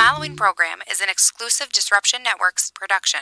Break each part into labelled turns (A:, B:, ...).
A: following program is an exclusive Disruption Networks production.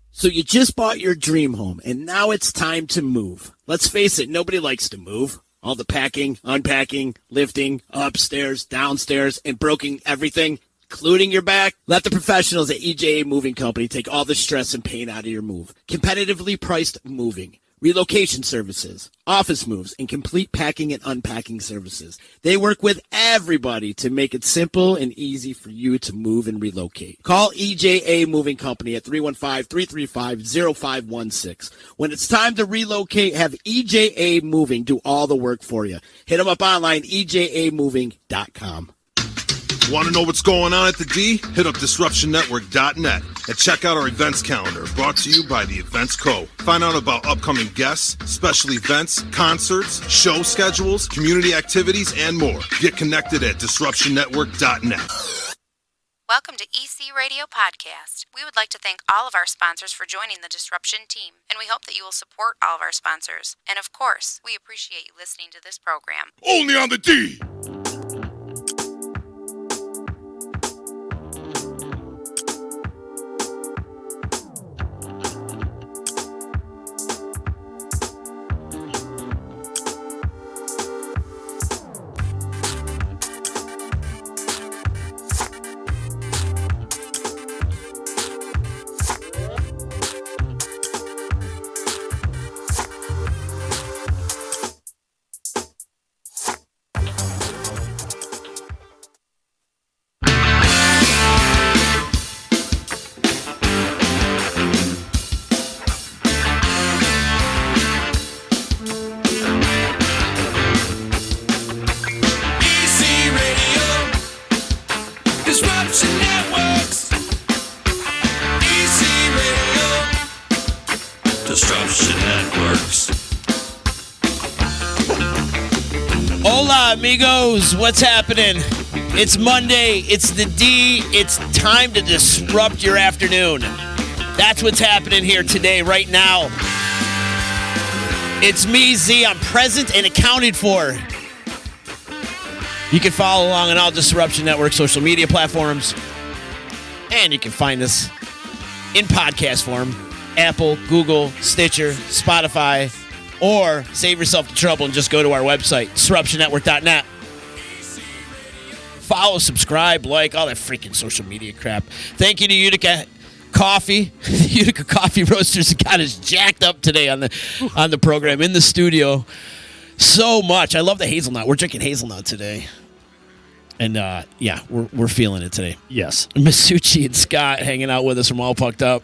B: So you just bought your dream home, and now it's time to move. Let's face it, nobody likes to move. All the packing, unpacking, lifting, upstairs, downstairs, and broking everything, including your back. Let the professionals at EJA Moving Company take all the stress and pain out of your move. Competitively priced moving, relocation services, office moves, and complete packing and unpacking services. They work with everybody to make it simple and easy for you to move and relocate. Call EJA Moving Company at 315-335-0516. When it's time to relocate, have EJA Moving do all the work for you. Hit them up online, ejamoving.com.
C: Want to know what's going on at the D? Hit up DisruptionNetwork.net and check out our events calendar brought to you by the Events Co. Find out about upcoming guests, special events, concerts, show schedules, community activities, and more. Get connected at DisruptionNetwork.net.
A: Welcome to EC Radio Podcast. We would like to thank all of our sponsors for joining the Disruption team, and we hope that you will support all of our sponsors. And of course, we appreciate you listening to this program.
C: Only on the D!
B: Hola, amigos. What's happening? It's Monday. It's the D. It's time to disrupt your afternoon. That's what's happening here today, right now. It's me, Z. I'm present and accounted for. You can follow along on all Disruption Network social media platforms. And you can find us in podcast form. Apple, Google, Stitcher, Spotify, or save yourself the trouble and just go to our website, DisruptionNetwork.net. Follow, subscribe, like, all that freaking social media crap. Thank you to Utica Coffee. Utica Coffee Roasters got us jacked up today on the program in the studio. So much. I love the hazelnut. We're drinking hazelnut today. And, yeah, we're feeling it today.
D: Yes.
B: Masucci and Scott hanging out with us from All Pucked Up.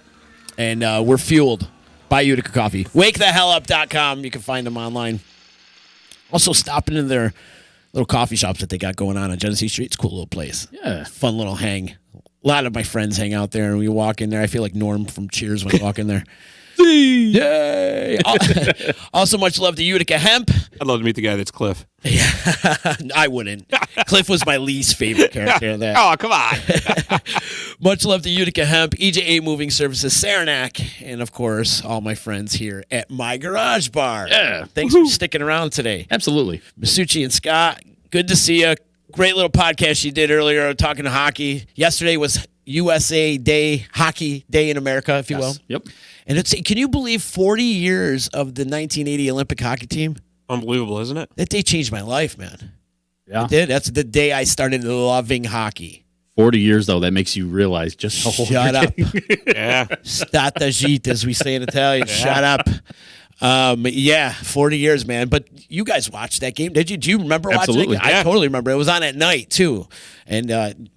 B: And we're fueled by Utica Coffee. WakeTheHellUp.com. You can find them online. Also, stopping in their little coffee shops that they got going on Genesee Street. It's a cool little place.
D: Yeah.
B: Fun little hang. A lot of my friends hang out there, and we walk in there. I feel like Norm from Cheers when I walk in there. Yay! Also, much love to Utica Hemp.
E: I'd love to meet the guy that's Cliff.
B: Yeah, I wouldn't. Cliff was my least favorite character in that.
E: Oh, come on.
B: Much love to Utica Hemp, EJA Moving Services, Saranac, and, of course, all my friends here at My Garage Bar.
D: Yeah.
B: Thanks for sticking around today.
D: Absolutely.
B: Masucci and Scott, good to see you. Great little podcast you did earlier talking to hockey. Yesterday was USA Day, Hockey Day in America, if you will.
D: Yep.
B: And can you believe 40 years of the 1980 Olympic hockey team?
E: Unbelievable, isn't it?
B: That day changed my life, man.
D: Yeah.
B: It did. That's the day I started loving hockey.
D: 40 years, though, that makes you realize just how old
B: Shut up.
E: Yeah.
B: Stata git, as we say in Italian. Yeah. Shut up. Yeah, 40 years, man. But you guys watched that game, did you? Do you remember
D: Absolutely.
B: watching that game?
E: Yeah.
B: I totally remember. It was on at night, too. And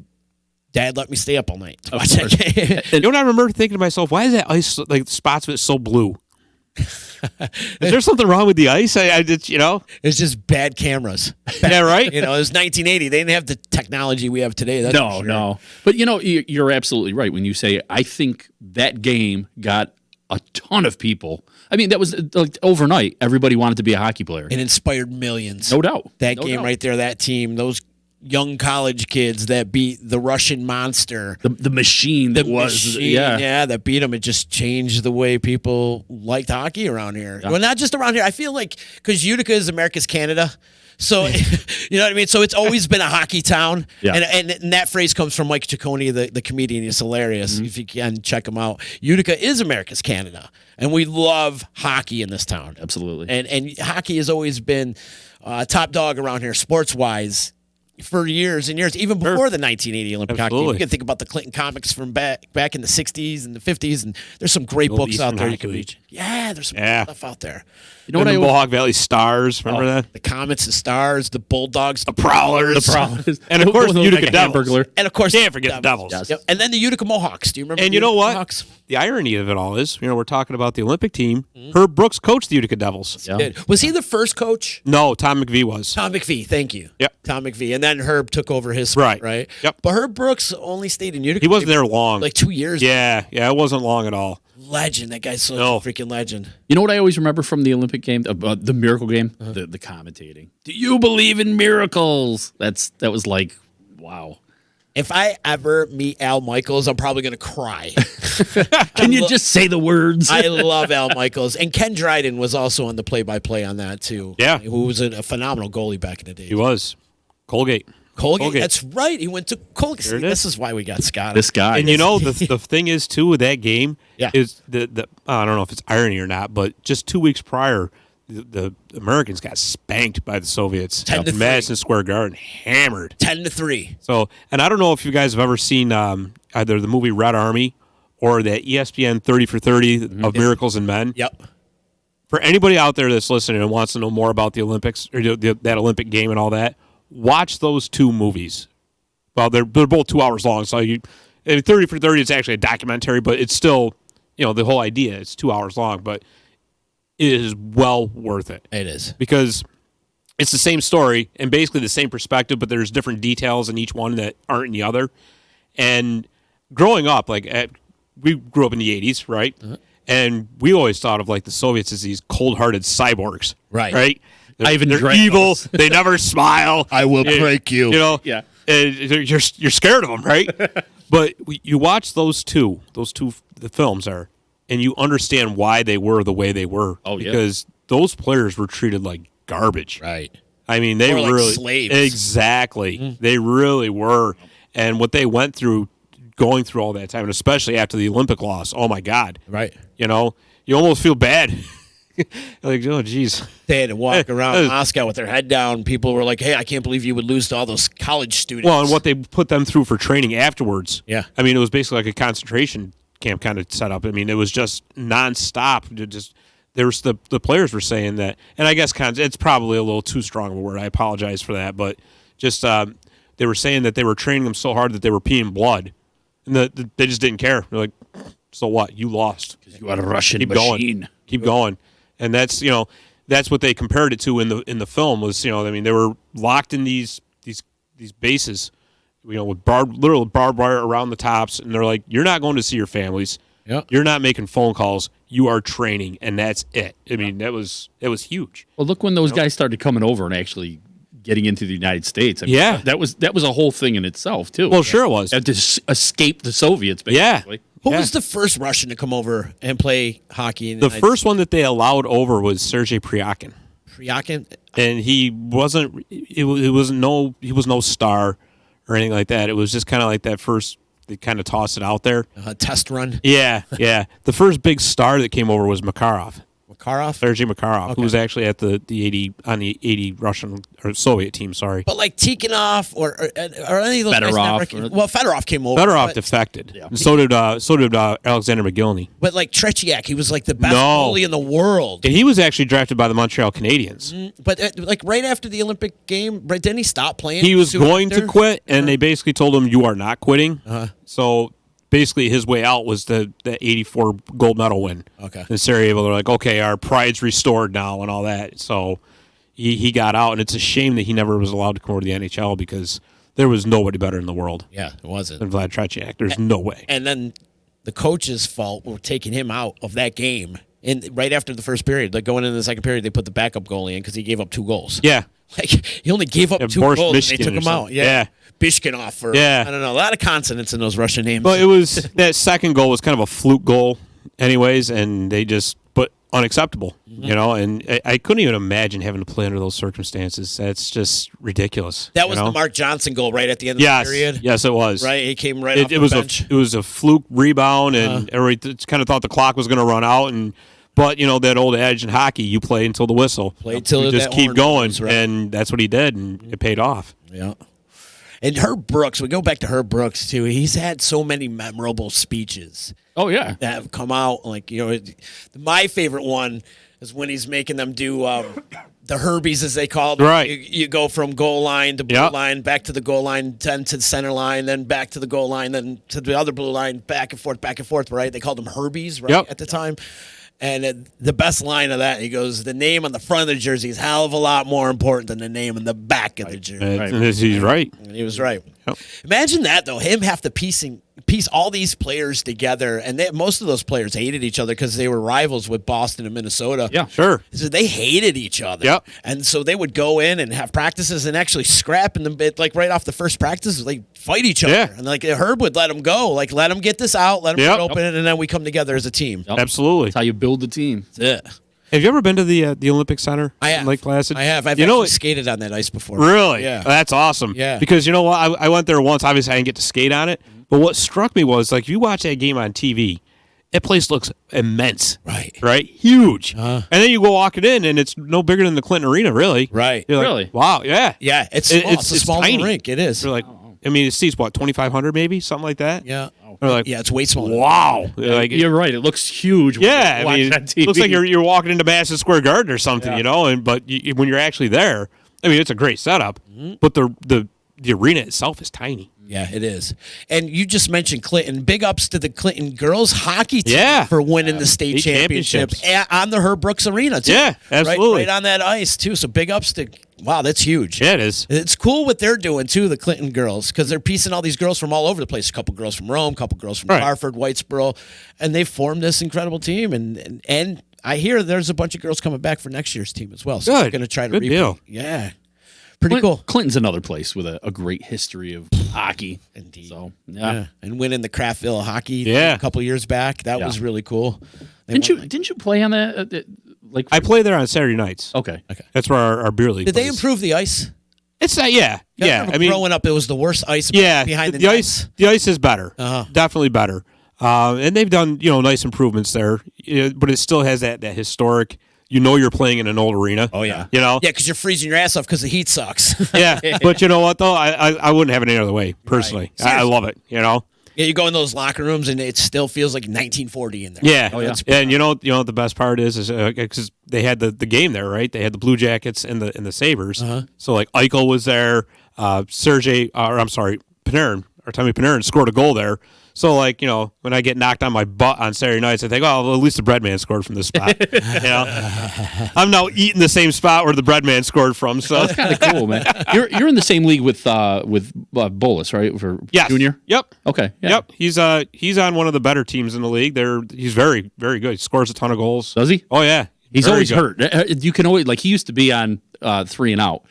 B: Dad let me stay up all night to watch that game.
E: You know what I remember thinking to myself? Why is that ice, like, spots of it so blue? Is there something wrong with the ice? I just,
B: It's just bad cameras.
E: Yeah, right?
B: It was 1980. They didn't have the technology we have today. That's for sure.
D: No. But, you're absolutely right when you say, I think that game got a ton of people. I mean, that was like overnight. Everybody wanted to be a hockey player.
B: It inspired millions.
D: No doubt.
B: That
D: No
B: game
D: doubt.
B: right there, that team, those young college kids that beat the Russian monster.
D: The machine that was.
B: Yeah, that beat them. It just changed the way people liked hockey around here.
D: Yeah.
B: Well, not just around here. I feel like, because Utica is America's Canada, So, you know what I mean? So it's always been a hockey town.
D: Yeah.
B: And that phrase comes from Mike Ciccone, the comedian. He's hilarious. If you can, check him out. Utica is America's Canada. And we love hockey in this town.
D: Absolutely.
B: And hockey has always been top dog around here, sports-wise, for years and years, even before the 1980 Olympic hockey.
E: Absolutely.
B: You can think about the Clinton comics from back in the 60s and the 50s, and there's some great books out
E: Eastern
B: there you
E: Hockey
B: can
E: League.
B: read. Yeah, there's some
E: Yeah.
B: stuff out there.
D: You know what
E: the
D: I
E: Mohawk Valley Stars, remember that?
B: The Comets, the Stars, the Bulldogs, the
E: Prowlers.
D: The problem is,
E: And of course, the Utica
D: like a
E: Devils.
D: Hamburglar.
B: and of course,
E: Can't forget the Devils.
D: Yes.
B: Yep. And then the Utica Mohawks. Do you remember?
E: And
B: the
E: you know
B: Utica
E: what?
B: Mohawks?
E: The irony of it all is, we're talking about the Olympic team. Herb Brooks coached the Utica Devils.
D: Yeah.
B: Was he the first coach?
E: No, Tom McVie was.
B: Tom McVie, thank you.
E: Yep.
B: Tom McVie. And then Herb took over his spot,
E: Right.
B: right?
E: Yep.
B: But Herb Brooks only stayed in Utica.
E: He wasn't there long.
B: Like 2 years.
E: Yeah, it wasn't long at all.
B: Legend. That guy's such
E: No.
B: a freaking legend.
D: You know what I always remember from the Olympic game, the miracle game, the commentating. Do you believe in miracles? That was like, wow.
B: If I ever meet Al Michaels, I'm probably going to cry.
D: Can you just say the words?
B: I love Al Michaels. And Ken Dryden was also on the play-by-play on that, too.
E: Yeah.
B: Who was a phenomenal goalie back in the day.
E: He was. Colgate.
B: Colgate. That's right. He went to Colgate.
E: There it
B: This
E: is.
B: is why we got Scott.
D: This guy.
E: And you know the thing is too with that game
B: Yeah.
E: is the I don't know if it's irony or not, but just 2 weeks prior, the Americans got spanked by the Soviets
B: 10-3.
E: in Madison Square Garden, hammered.
B: 10-3.
E: So, and I don't know if you guys have ever seen either the movie Red Army or that ESPN 30 for 30 of Miracles in Men.
B: Yep.
E: For anybody out there that's listening and wants to know more about the Olympics or that Olympic game and all that, watch those two movies. Well, they're both 2 hours long, so 30 for 30 is actually a documentary, but it's still, the whole idea. It's 2 hours long, but it is well worth it.
B: It is.
E: Because it's the same story and basically the same perspective, but there's different details in each one that aren't in the other. And growing up, we grew up in the 80s, right? And we always thought of the Soviets as these cold-hearted cyborgs,
B: Right.
E: Right?
D: Ivan
E: They're
D: Drago.
E: evil. They never smile.
B: I will break you.
D: Yeah.
E: You're scared of them, right? But you watch the films are, and you understand why they were the way they were.
D: Oh, yeah.
E: Because those players were treated like garbage.
B: Right.
E: I mean, they
B: More like
E: really
B: slaves.
E: Exactly. They really were, and what they went through, going through all that time, and especially after the Olympic loss. Oh my God!
B: Right.
E: You almost feel bad. Like, oh, geez.
B: They had to walk around Moscow with their head down. People were like, hey, I can't believe you would lose to all those college students.
E: Well, and what they put them through for training afterwards.
B: Yeah.
E: I mean, it was basically like a concentration camp kind of set up. I mean, it was just nonstop. The players were saying that, and I guess it's probably a little too strong of a word. I apologize for that, but just they were saying that they were training them so hard that they were peeing blood, and they just didn't care. They're like, so what? You lost.
D: You are a Russian
E: Keep
D: machine.
E: going. Keep going. And that's that's what they compared it to in the film was I mean they were locked in these bases, with literal barbed wire around the tops, and they're like, you're not going to see your families.
B: Yeah.
E: You're not making phone calls. You are training, and that's it. I mean, it was huge.
D: Well, look when those guys started coming over and actually getting into the United States. I mean,
E: Yeah.
D: that was a whole thing in itself too.
E: Well, sure it was.
D: To escape the Soviets,
E: Yeah.
D: basically.
B: Who
E: Yeah.
B: was the first Russian to come over and play hockey? In
E: The
B: United
E: first one that they allowed over was Sergei Pryakin,
B: Pryakin?
E: and he wasn't. He was no star or anything like that. It was just kind of like that first. They kind of tossed it out there.
B: Test run.
E: Yeah. The first big star that came over was Makarov.
B: Makarov?
E: Sergei Makarov,
B: Okay.
E: who was actually at the 80 Russian or Soviet team. Sorry,
B: But Tikhonov or any of those guys
D: Fedorov.
B: never- well, Fedorov came over.
E: Fedorov
B: but,
E: defected, and so did Alexander McGillney,
B: but Tretiak, he was the best
E: No.
B: goalie in the world.
E: and he was actually drafted by the Montreal Canadiens.
B: But right after the Olympic game, right? Didn't he stop playing?
E: He was
B: soon
E: going
B: after?
E: to quit, and they basically told him, "You are not quitting." So basically, his way out was the '84 gold medal win.
B: Okay.
E: And Sarajevo, they're like, "Okay, our pride's restored now," and all that. So he got out, and it's a shame that he never was allowed to come over to the NHL because there was nobody better in the world
B: Yeah, it wasn't.
E: than Vlad Tretiak. There's no way.
B: And then the coach's fault were taking him out of that game. And right after the first period, going into the second period, they put the backup goalie in because he gave up 2 goals.
E: Yeah.
B: He only gave up 2
E: Boris
B: goals. And they
E: Mishkin
B: took
E: or
B: him out.
E: something.
B: Yeah.
E: Yeah.
B: Bishkinov. Or,
E: Yeah.
B: I don't know. A lot of consonants in those Russian names.
E: But it was that second goal was kind of a fluke goal, anyways, and they just. But unacceptable, and I couldn't even imagine having to play under those circumstances. That's just ridiculous.
B: That was the Mark Johnson goal right at the end of the period.
E: Yes, it was.
B: Right, he came right off the bench.
E: It was a fluke rebound, and everybody kind of thought the clock was going to run out, but that old adage in hockey, you play until the whistle.
B: Play till
E: you just
B: that
E: keep
B: horn
E: going,
B: goes, right.
E: and that's what he did, and it paid off.
B: Yeah. And Herb Brooks, we go back to Herb Brooks too. He's had so many memorable speeches.
D: Oh yeah,
B: that have come out. Like my favorite one is when he's making them do the Herbies, as they call them.
E: Right.
B: You go from goal line to blue line, back to the goal line, then to the center line, then back to the goal line, then to the other blue line, back and forth. Right? They called them Herbies, right, at the time. And the best line of that, he goes, the name on the front of the jersey is a hell of a lot more important than the name on the back of the jersey.
E: He's right.
B: And he was right.
E: Yep.
B: Imagine that, though, him have to piece all these players together. And most of those players hated each other because they were rivals with Boston and Minnesota.
E: Yeah, sure.
B: So they hated each other.
E: Yep.
B: And so they would go in and have practices and actually scrap in the bit, like right off the first practice, like fight each other.
E: Yeah.
B: And like Herb would let them go, like let them get this out, let them get open, and then we come together as a team.
D: Yep.
E: Absolutely.
D: That's how you build the team.
B: Yeah.
E: Have you ever been to the Olympic Center in Lake Placid?
B: I have. I've actually skated on that ice before.
E: Really?
B: Yeah.
E: That's awesome.
B: Yeah.
E: Because you know what? I went there once. Obviously, I didn't get to skate on it. But what struck me was, like, if you watch that game on TV, that place looks immense.
B: Right.
E: Right? Huge. And then you go walking in, and it's no bigger than the Clinton Arena, really.
B: Right.
E: You're like,
D: Really?
E: wow, yeah.
B: Yeah, it's small. It's a small
E: tiny.
B: rink. It is.
E: You're like, I mean, it seats, what, 2,500 maybe? Something like that?
B: Yeah.
E: They're like,
B: Yeah, it's way smaller.
E: wow. Like,
D: You're right. It looks huge. When
E: yeah,
D: you
E: I
D: watch
E: mean,
D: that
E: it
D: TV.
E: looks like you're walking into Madison Square Garden or something, but when you're actually there, I mean, it's a great setup, but the arena itself is tiny.
B: Yeah, it is. And you just mentioned Clinton. Big ups to the Clinton girls hockey team for winning the state championships on the Herb Brooks Arena, too.
E: Yeah, absolutely.
B: Right on that ice, too. So big ups to, wow, that's huge.
E: Yeah, it is.
B: It's cool what they're doing, too, the Clinton girls, because they're piecing all these girls from all over the place. A couple girls from Rome, a couple girls from Hartford, Whitesboro, and they formed this incredible team. And I hear there's a bunch of girls coming back for next year's team as well. So
E: Good.
B: they're going to try to
E: Good
B: repeat.
E: deal.
B: Yeah. Pretty cool.
D: Clinton's another place with a great history of hockey.
B: Indeed.
D: So
B: Yeah. And winning the Craftville hockey
E: Yeah.
B: a couple years back. That was really cool.
D: Didn't you play on that? Like
E: I play there on Saturday nights.
D: Okay.
E: That's where our beer league
B: Did they
E: plays.
B: improve the ice?
E: It's yeah.
B: I mean, growing up, it was the worst ice behind the
E: the ice. The ice is better. Definitely better. And they've done nice improvements there, but it still has that historic. You're playing in an old arena.
B: Oh yeah.
E: Yeah,
B: because you're freezing your ass off because the heat sucks.
E: Yeah, but you know what though? I wouldn't have it any other way personally.
B: Right.
E: I love it.
B: Yeah, you go in those locker rooms and it still feels like 1940 in there.
E: Yeah.
D: Oh, yeah.
E: And you know what the best part is because they had the game there, right? They had the Blue Jackets and the Sabres. So like Eichel was there, Panarin, Artemi Panarin scored a goal there. So, like, when I get knocked on my butt on Saturday nights, I think, oh, well, at least the bread man scored from this spot. I'm now eating the same spot where the bread man scored from. So
D: that's kind of cool, man. You're in the same league with Bolus, right? For junior.
E: Yep.
D: Okay. Yeah.
E: Yep. He's on one of the better teams in the league. He's very, very good. He scores a ton of goals.
D: Does he?
E: Oh yeah.
D: He's
E: very
D: always
E: good.
D: hurt. You can always he used to be on 3 and out.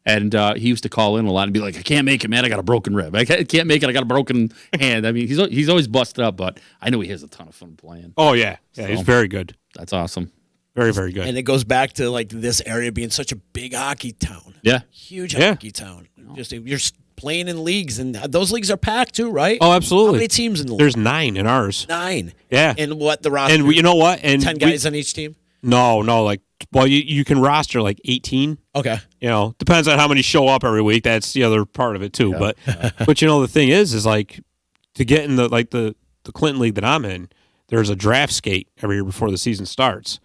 D: And he used to call in a lot and be like, I can't make it, man. I got a broken rib. I can't make it. I got a broken hand. I mean, he's always busted up, but I know he has a ton of fun playing.
E: Oh, yeah. Yeah, he's very good.
D: That's awesome.
E: Very, very good.
B: And it goes back to, like, this area being such a big hockey town.
D: Yeah.
B: Huge hockey town. Just you're playing in leagues, and those leagues are packed, too, right?
E: Oh, absolutely.
B: How many teams in the league?
E: There's 9 in ours.
B: 9.
E: Yeah.
B: And what the roster?
E: And you know what? And
B: 10 guys on each team?
E: No, like, well, you can roster like 18.
B: Okay.
E: Depends on how many show up every week. That's the other part of it too. Yeah. But the thing is like to get in the Clinton League that I'm in, there's a draft skate every year before the season starts.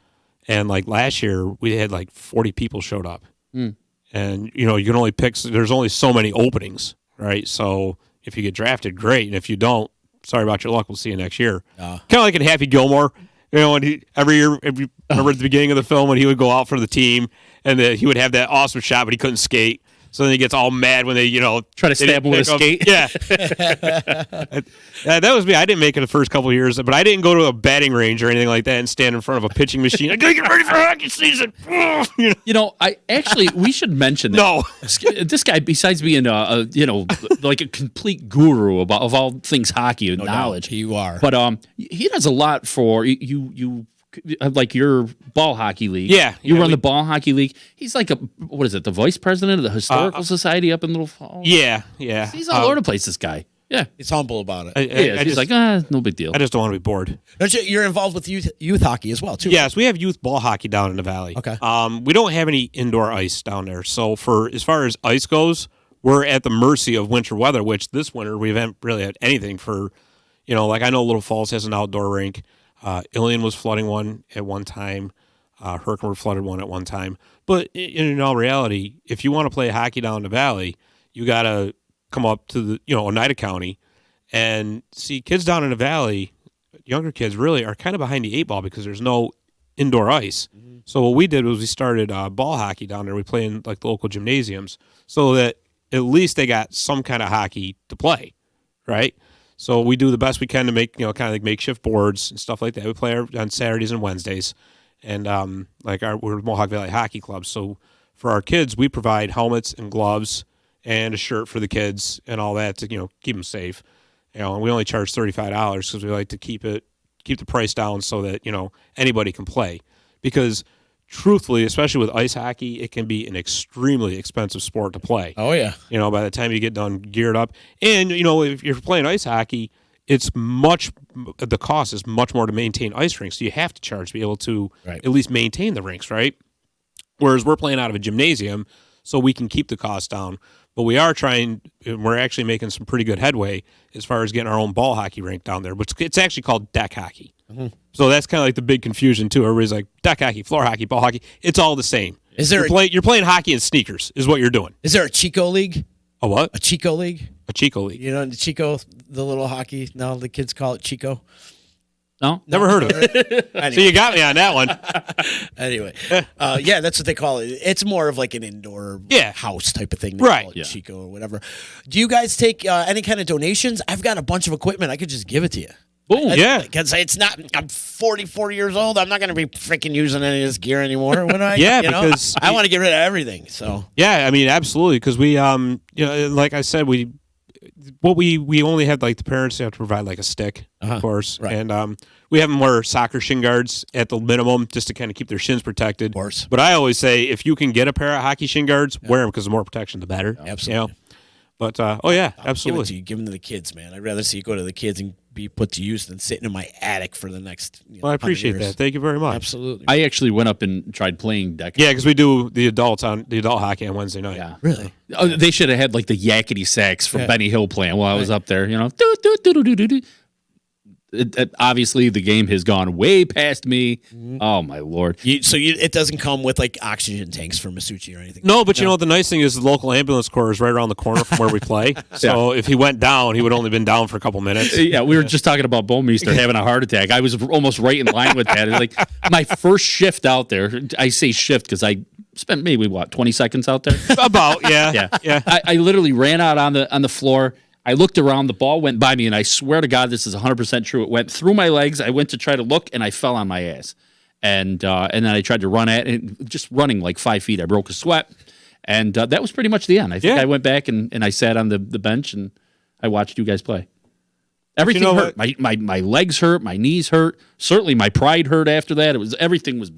E: And like last year we had like 40 people showed up. And you can only pick, there's only so many openings, right? So if you get drafted, great. And if you don't, sorry about your luck. We'll see you next year. Kind of like in Happy Gilmore. And every year, if you remember at the beginning of the film when he would go out for the team and he would have that awesome shot, but he couldn't skate. So then he gets all mad when they,
D: try to stab him with a skate.
E: Yeah. That was me. I didn't make it the first couple of years, but I didn't go to a batting range or anything like that and stand in front of a pitching machine. I gotta get ready for hockey season.
D: We should mention that.
E: No.
D: This guy, besides being like a complete guru of all things hockey and knowledge,
B: you are.
D: But he does a lot for you like your ball hockey league.
E: Yeah,
D: You run the ball hockey league. He's like what is it, the vice president of the Historical Society up in Little Falls?
E: Yeah.
D: He's all over the place, this guy. Yeah.
F: He's humble about it.
D: He's like, no big deal.
E: I just don't want to be bored.
F: You're involved with youth hockey as well, too.
E: Yes, we have youth ball hockey down in the valley.
F: Okay.
E: We don't have any indoor ice down there. So as far as ice goes, we're at the mercy of winter weather, which this winter we haven't really had anything for, like I know Little Falls has an outdoor rink. Ilion was flooding one at one time. Herkimer flooded one at one time. But in all reality, if you want to play hockey down in the valley, you got to come up to the Oneida County and see kids down in the valley. Younger kids really are kind of behind the eight ball because there's no indoor ice. Mm-hmm. So what we did was we started ball hockey down there. We play in like the local gymnasiums so that at least they got some kind of hockey to play, right? So we do the best we can to make kind of like makeshift boards and stuff like that. We play on Saturdays and Wednesdays, and we're Mohawk Valley Hockey Club. So for our kids, we provide helmets and gloves and a shirt for the kids and all that to keep them safe. And we only charge $35 because we like to keep the price down so that anybody can play. Because truthfully, especially with ice hockey, it can be an extremely expensive sport to play.
F: Oh yeah.
E: By the time you get done geared up, and if you're playing ice hockey, the cost is much more to maintain ice rinks. So you have to charge to be able to at least maintain the rinks, right? Whereas we're playing out of a gymnasium, so we can keep the cost down. But we are trying, and we're actually making some pretty good headway as far as getting our own ball hockey rink down there. But it's actually called deck hockey. Mm-hmm. So that's kind of like the big confusion, too. Everybody's like, deck hockey, floor hockey, ball hockey. It's all the same. You're playing hockey in sneakers is what you're doing.
F: Is there a Chico League?
E: A what?
F: A Chico League?
E: A Chico League.
F: The Chico, the little hockey, now the kids call it Chico.
D: No?
E: Never heard of it. Anyway. So you got me on that one.
F: Anyway. That's what they call it. It's more of like an indoor house type of thing. They call it Chico or whatever. Do you guys take any kind of donations? I've got a bunch of equipment. I could just give it to you.
E: Oh, yeah.
F: Because I'm 44 years old. I'm not going to be freaking using any of this gear anymore. When
E: because
F: I want to get rid of everything. So
E: yeah, I mean, absolutely. Because we, like I said, we only had like the parents have to provide like a stick, of course,
F: right.
E: And we have them wear soccer shin guards at the minimum just to kind of keep their shins protected.
F: Of course.
E: But I always say if you can get a pair of hockey shin guards, wear them because the more protection, the better.
F: Absolutely.
E: But absolutely.
F: Give them to the kids, man. I'd rather see you go to the kids and be put to use than sitting in my attic for the next.
E: Well, I appreciate that. Thank you very much.
F: Absolutely.
D: I actually went up and tried playing deck.
E: Yeah, because we do the adult hockey on Wednesday night.
D: Yeah,
F: really.
D: Oh, they should have had like the yakety sax from Benny Hill playing while I was up there. Do, do, do, do, do, do. Obviously, the game has gone way past me. Mm-hmm. Oh my lord!
F: It doesn't come with like oxygen tanks for Masucci or anything.
E: No, but you know what the nice thing is, the local ambulance corps is right around the corner from where we play. So if he went down, he would only been down for a couple minutes.
D: Yeah, we were just talking about Bomeister having a heart attack. I was almost right in line with that. It's like my first shift out there. I say shift because I spent maybe 20 seconds out there.
E: About yeah.
D: I literally ran out on the floor. I looked around, the ball went by me, and I swear to God, this is 100% true. It went through my legs. I went to try to look, and I fell on my ass. And then I tried to run at it, just running like 5 feet. I broke a sweat, and that was pretty much the end. I think I went back and I sat on the bench, and I watched you guys play. Everything hurt. My legs hurt. My knees hurt. Certainly, my pride hurt after that. Everything was.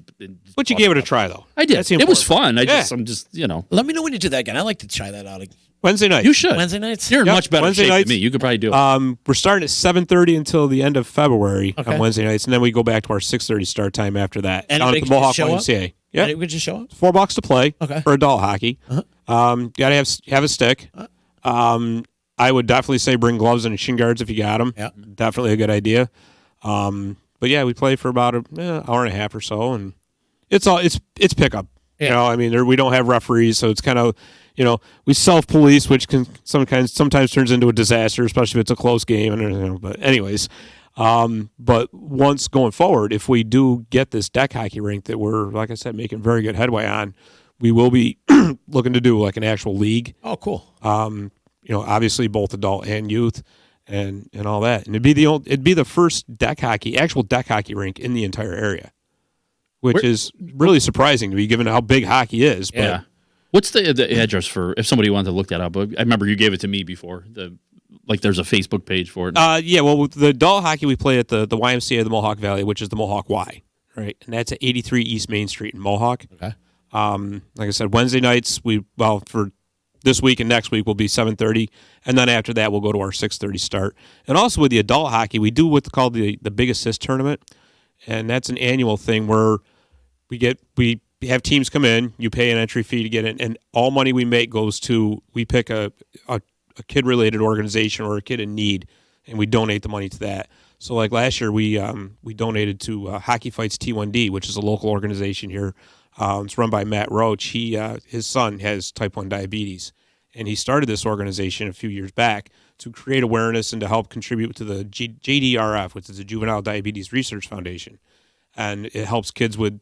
E: But you gave it a try, though.
D: I did. It was fun. I'm just.
F: Let me know when you do that again. I like to try that out.
E: Wednesday night.
D: You should.
F: Wednesday nights.
D: You're in much better shape than me. You could probably do it.
E: We're starting at 7:30 until the end of February on Wednesday nights, and then we go back to our 6:30 start time after that.
F: And
E: down at the Mohawk YMCA.
F: Yeah, we could just show up.
E: $4 to play for adult hockey.
F: Uh-huh.
E: Got to have a stick. I would definitely say bring gloves and shin guards if you got them.
F: Yeah,
E: definitely a good idea. But yeah, we play for about an hour and a half or so, and it's pickup.
F: Yeah.
E: I mean, we don't have referees, so it's kind of, we self-police, which can sometimes turns into a disaster, especially if it's a close game. And but anyways, but once going forward, if we do get this deck hockey rink that we're, like I said, making very good headway on, we will be looking to do like an actual league.
F: Oh, cool.
E: Obviously both adult and youth, and all that, and it'd be the first actual deck hockey rink in the entire area. Which is really surprising to me, given how big hockey is. But
D: yeah. What's the address for if somebody wanted to look that up? I remember you gave it to me before. There's a Facebook page for it.
E: Well, the adult hockey we play at the YMCA of the Mohawk Valley, which is the Mohawk Y. right? And that's at 83 East Main Street in Mohawk.
F: Okay.
E: Like I said, Wednesday nights, for this week and next week will be 7:30, and then after that we'll go to our 6:30 start. And also with the adult hockey, we do what's called the Big Assist Tournament, and that's an annual thing where we have teams come in, you pay an entry fee to get in, and all money we make goes to, we pick a kid-related organization or a kid in need, and we donate the money to that. So like last year, we donated to Hockey Fights T1D, which is a local organization here. It's run by Matt Roach. His son has type 1 diabetes, and he started this organization a few years back to create awareness and to help contribute to the JDRF, which is the Juvenile Diabetes Research Foundation. And it helps kids with,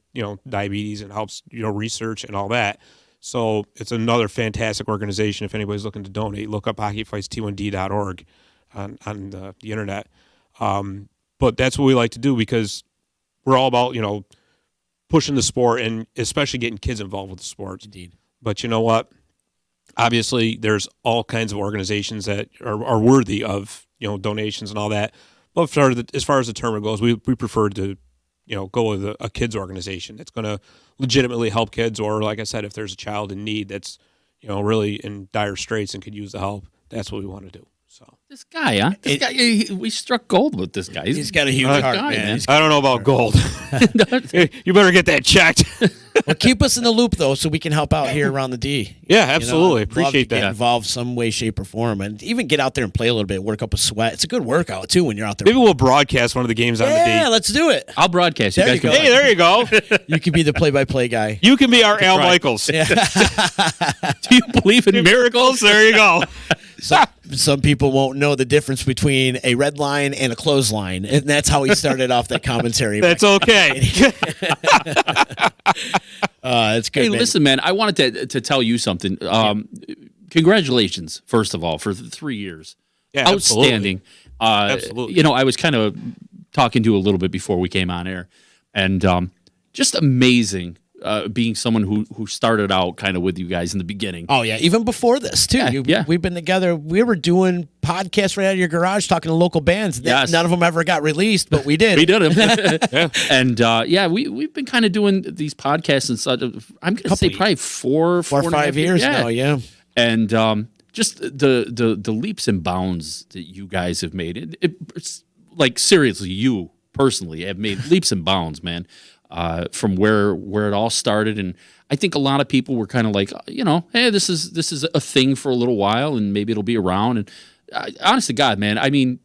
E: diabetes and helps, research and all that. So it's another fantastic organization. If anybody's looking to donate, look up hockeyfightst1d.org on the internet. But that's what we like to do because we're all about, pushing the sport and especially getting kids involved with the sport.
F: Indeed.
E: But you know what? Obviously, there's all kinds of organizations that are worthy of, donations and all that. But as far as the tournament goes, we prefer to go with a kids organization that's going to legitimately help kids, or like I said, if there's a child in need that's, really in dire straits and could use the help, that's what we want to do. So
D: this guy, huh? We struck gold with this guy.
F: He's got a huge heart,
D: guy,
F: man.
E: I don't know about gold. You better get that checked.
F: Well, keep us in the loop though, so we can help out here around the D.
E: Yeah, absolutely.
F: I'd love
E: Appreciate
F: to get
E: that.
F: involved some way, shape, or form, and even get out there and play a little bit, work up a sweat. It's a good workout too when you're out there.
E: Maybe we'll broadcast one of the games on the D.
F: Yeah, let's do it.
D: I'll broadcast.
F: There
D: You
F: you
D: guys
F: go.
D: can
E: Hey, there you go.
F: You can be the play-by-play guy.
E: You can be our Al
D: right.
E: Michaels.
D: Do you believe in miracles?
E: Miracles. There you go.
F: Some people won't know the difference between a red line and a clothesline, and that's how he started off that commentary.
E: That's okay.
F: It's good.
D: Hey,
F: man.
D: listen, man. I wanted to tell you something. Congratulations, first of all, for 3 years.
E: Yeah,
D: Outstanding.
E: Absolutely.
D: I was kind of talking to you a little bit before we came on air, and just amazing. Being someone who started out kind of with you guys in the beginning.
F: Oh yeah, even before this too.
D: Yeah.
F: We've been together. We were doing podcasts right out of your garage, talking to local bands.
D: Yes.
F: None of them ever got released, but we did.
D: We did them. And we've been kind of doing these podcasts and such. I'm going to say probably four
F: or 5 years now. Yeah.
D: And just the leaps and bounds that you guys have made. It's like seriously, you personally have made leaps and bounds, man. From where it all started, and I think a lot of people were kind of like, hey, this is a thing for a little while, and maybe it'll be around. And honest to God, man, I mean,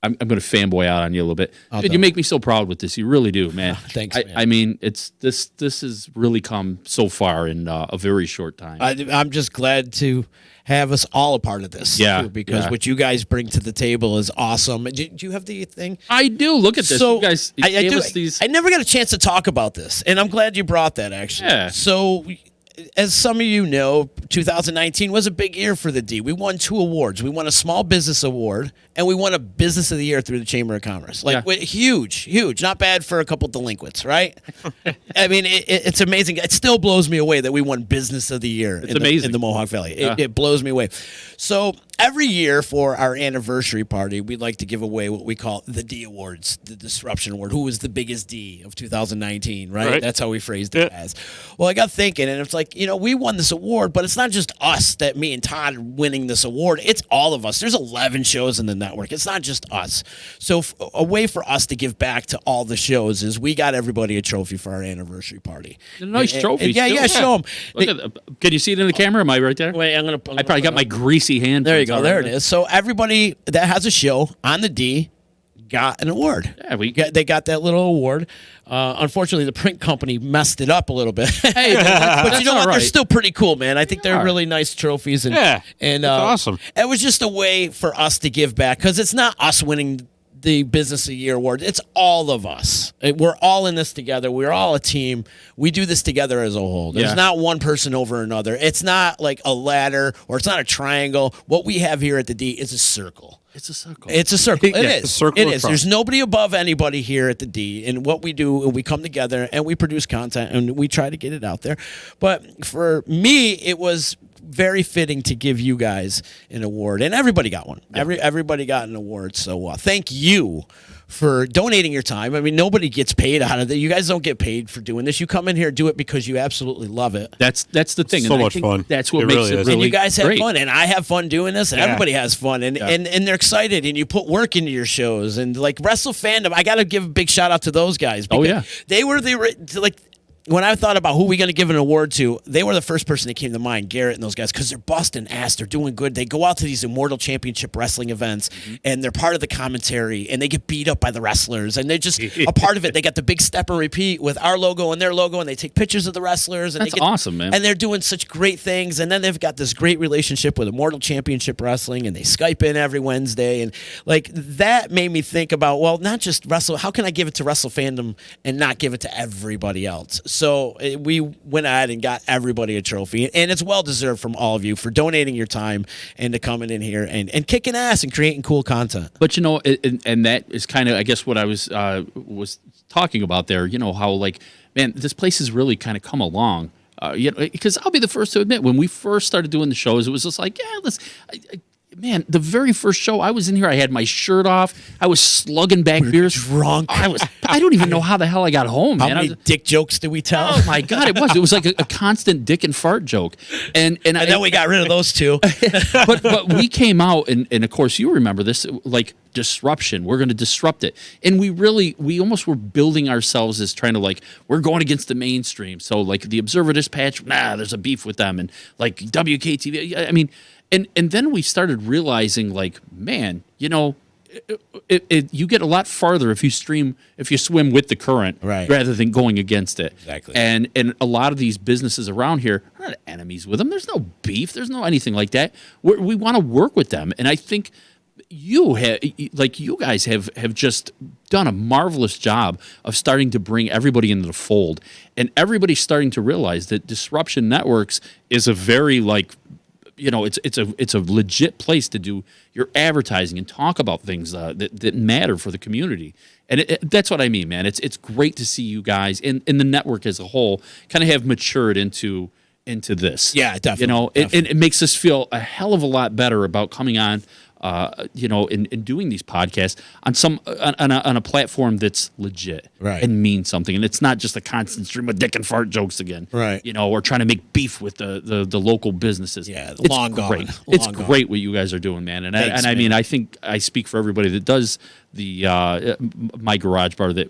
D: I'm going to fanboy out on you a little bit. Dude, you make me so proud with this. You really do, man.
F: Thanks, man.
D: I mean, it's this has really come so far in a very short time.
F: I'm just glad to have us all a part of this.
D: Yeah,
F: too, because
D: yeah.
F: what you guys bring to the table is awesome. Do you have the thing?
D: I do. Look at this.
F: So
D: you guys
F: I
D: gave
F: do.
D: us these.
F: I never got a chance to talk about this, and I'm glad you brought that. Actually,
D: Yeah.
F: So, as some of you know, 2019 was a big year for the D. We won 2 awards. We won a Small Business Award, and we won a Business of the Year through the Chamber of Commerce. Huge. Not bad for a couple delinquents, right? I mean, it's amazing. It still blows me away that we won Business of the Year in the Mohawk Valley. It blows me away. So every year for our anniversary party, we'd like to give away what we call the D Awards, the Disruption Award. Who was the biggest D of 2019, right? That's how we phrased it as. Well, I got thinking, and it's like, we won this award, but it's not just us that me and Todd are winning this award. It's all of us. There's 11 shows in the network. It's not just us. So a way for us to give back to all the shows is we got everybody a trophy for our anniversary party.
D: A nice trophy.
F: Yeah, show them.
D: Can you see it in the camera? Am I right there?
F: Wait,
D: I probably got my greasy hand.
F: There you go. There it is. So everybody that has a show on the D got an award.
D: Yeah,
F: they got that little award. Unfortunately, the print company messed it up a little bit.
D: Hey,
F: but you know what?
D: right.
F: They're still pretty cool, man. I think they're really nice trophies. And,
E: Yeah,
F: and
E: that's awesome.
F: It was just a way for us to give back because it's not us winning the Business of the Year award. It's all of us. We're all in this together. We're all a team. We do this together as a whole. There's not one person over another. It's not like a ladder or it's not a triangle. What we have here at the D is a circle.
D: It's a circle.
F: It's a circle. It is.
E: A circle
F: It is.
E: across.
F: There's nobody above anybody here at the D. And what we do, we come together and we produce content and we try to get it out there. But for me, it was very fitting to give you guys an award, and everybody got one. Everybody got an award. So thank you for donating your time. I mean, nobody gets paid out of it. You guys don't get paid for doing this. You come in here, do it because you absolutely love it.
D: That's the thing.
E: So much fun.
D: That's what
E: It
D: makes
E: really
D: it
E: is.
D: really
F: And you guys have
D: great.
F: fun, and I have fun doing this, and
E: Yeah.
F: everybody has fun, and they're excited, and you put work into your shows, and like Wrestle Fandom, I got to give a big shout out to those guys.
D: Oh,
F: because
D: yeah.
F: they were like. When I thought about who we going to give an award to, they were the first person that came to mind, Garrett and those guys, because they're busting ass. They're doing good. They go out to these Immortal Championship Wrestling events, and they're part of the commentary, and they get beat up by the wrestlers, and they're just a part of it. They got the big step and repeat with our logo and their logo, and they take pictures of the wrestlers. And
D: That's awesome, man.
F: And they're doing such great things, and then they've got this great relationship with Immortal Championship Wrestling, and they Skype in every Wednesday, and like that made me think about, well, not just Wrestle, how can I give it to Wrestle Fandom and not give it to everybody else? So we went ahead and got everybody a trophy, and it's well deserved from all of you for donating your time and to coming in here and kicking ass and creating cool content.
D: But you know, and that is kind of, I guess, what I was talking about there. You know, how like, man, this place has really kind of come along. You know, because I'll be the first to admit, when we first started doing the shows, it was just like, yeah, man, the very first show I was in here, I had my shirt off. I was slugging back beers.
F: Drunk.
D: I don't even know how the hell I got home,
F: How
D: man.
F: many dick jokes did we tell?
D: Oh my God, it was like a constant dick and fart joke. And
F: then we got rid of those two.
D: but we came out, and of course you remember this, like disruption. We're going to disrupt it, and we almost were building ourselves as trying to, like, we're going against the mainstream. So like the Observer Dispatch, there's a beef with them, and like WKTV. I mean, and then we started realizing, like, man, you know, you get a lot farther if you swim with the current,
F: right,
D: rather than going against it.
F: Exactly.
D: And a lot of these businesses around here are not enemies with them. There's no beef. There's no anything like that. We want to work with them, and I think you guys have just done a marvelous job of starting to bring everybody into the fold, and everybody's starting to realize that Disruption Networks is a very, like, you know, it's a legit place to do your advertising and talk about things that matter for the community. And that's what I mean, man. It's great to see you guys and the network as a whole kind of have matured into this.
F: Yeah, definitely.
D: You know,
F: definitely.
D: it makes us feel a hell of a lot better about coming on, you know, and doing these podcasts on a platform that's legit,
F: right,
D: and means something, and it's not just a constant stream of dick and fart jokes again,
F: right?
D: You know, or trying to make beef with the local businesses.
F: Yeah,
D: it's
F: long
D: great.
F: gone.
D: It's great what you guys are doing, man. And
F: Thanks,
D: I mean,
F: man.
D: I think I speak for everybody that does the my garage bar that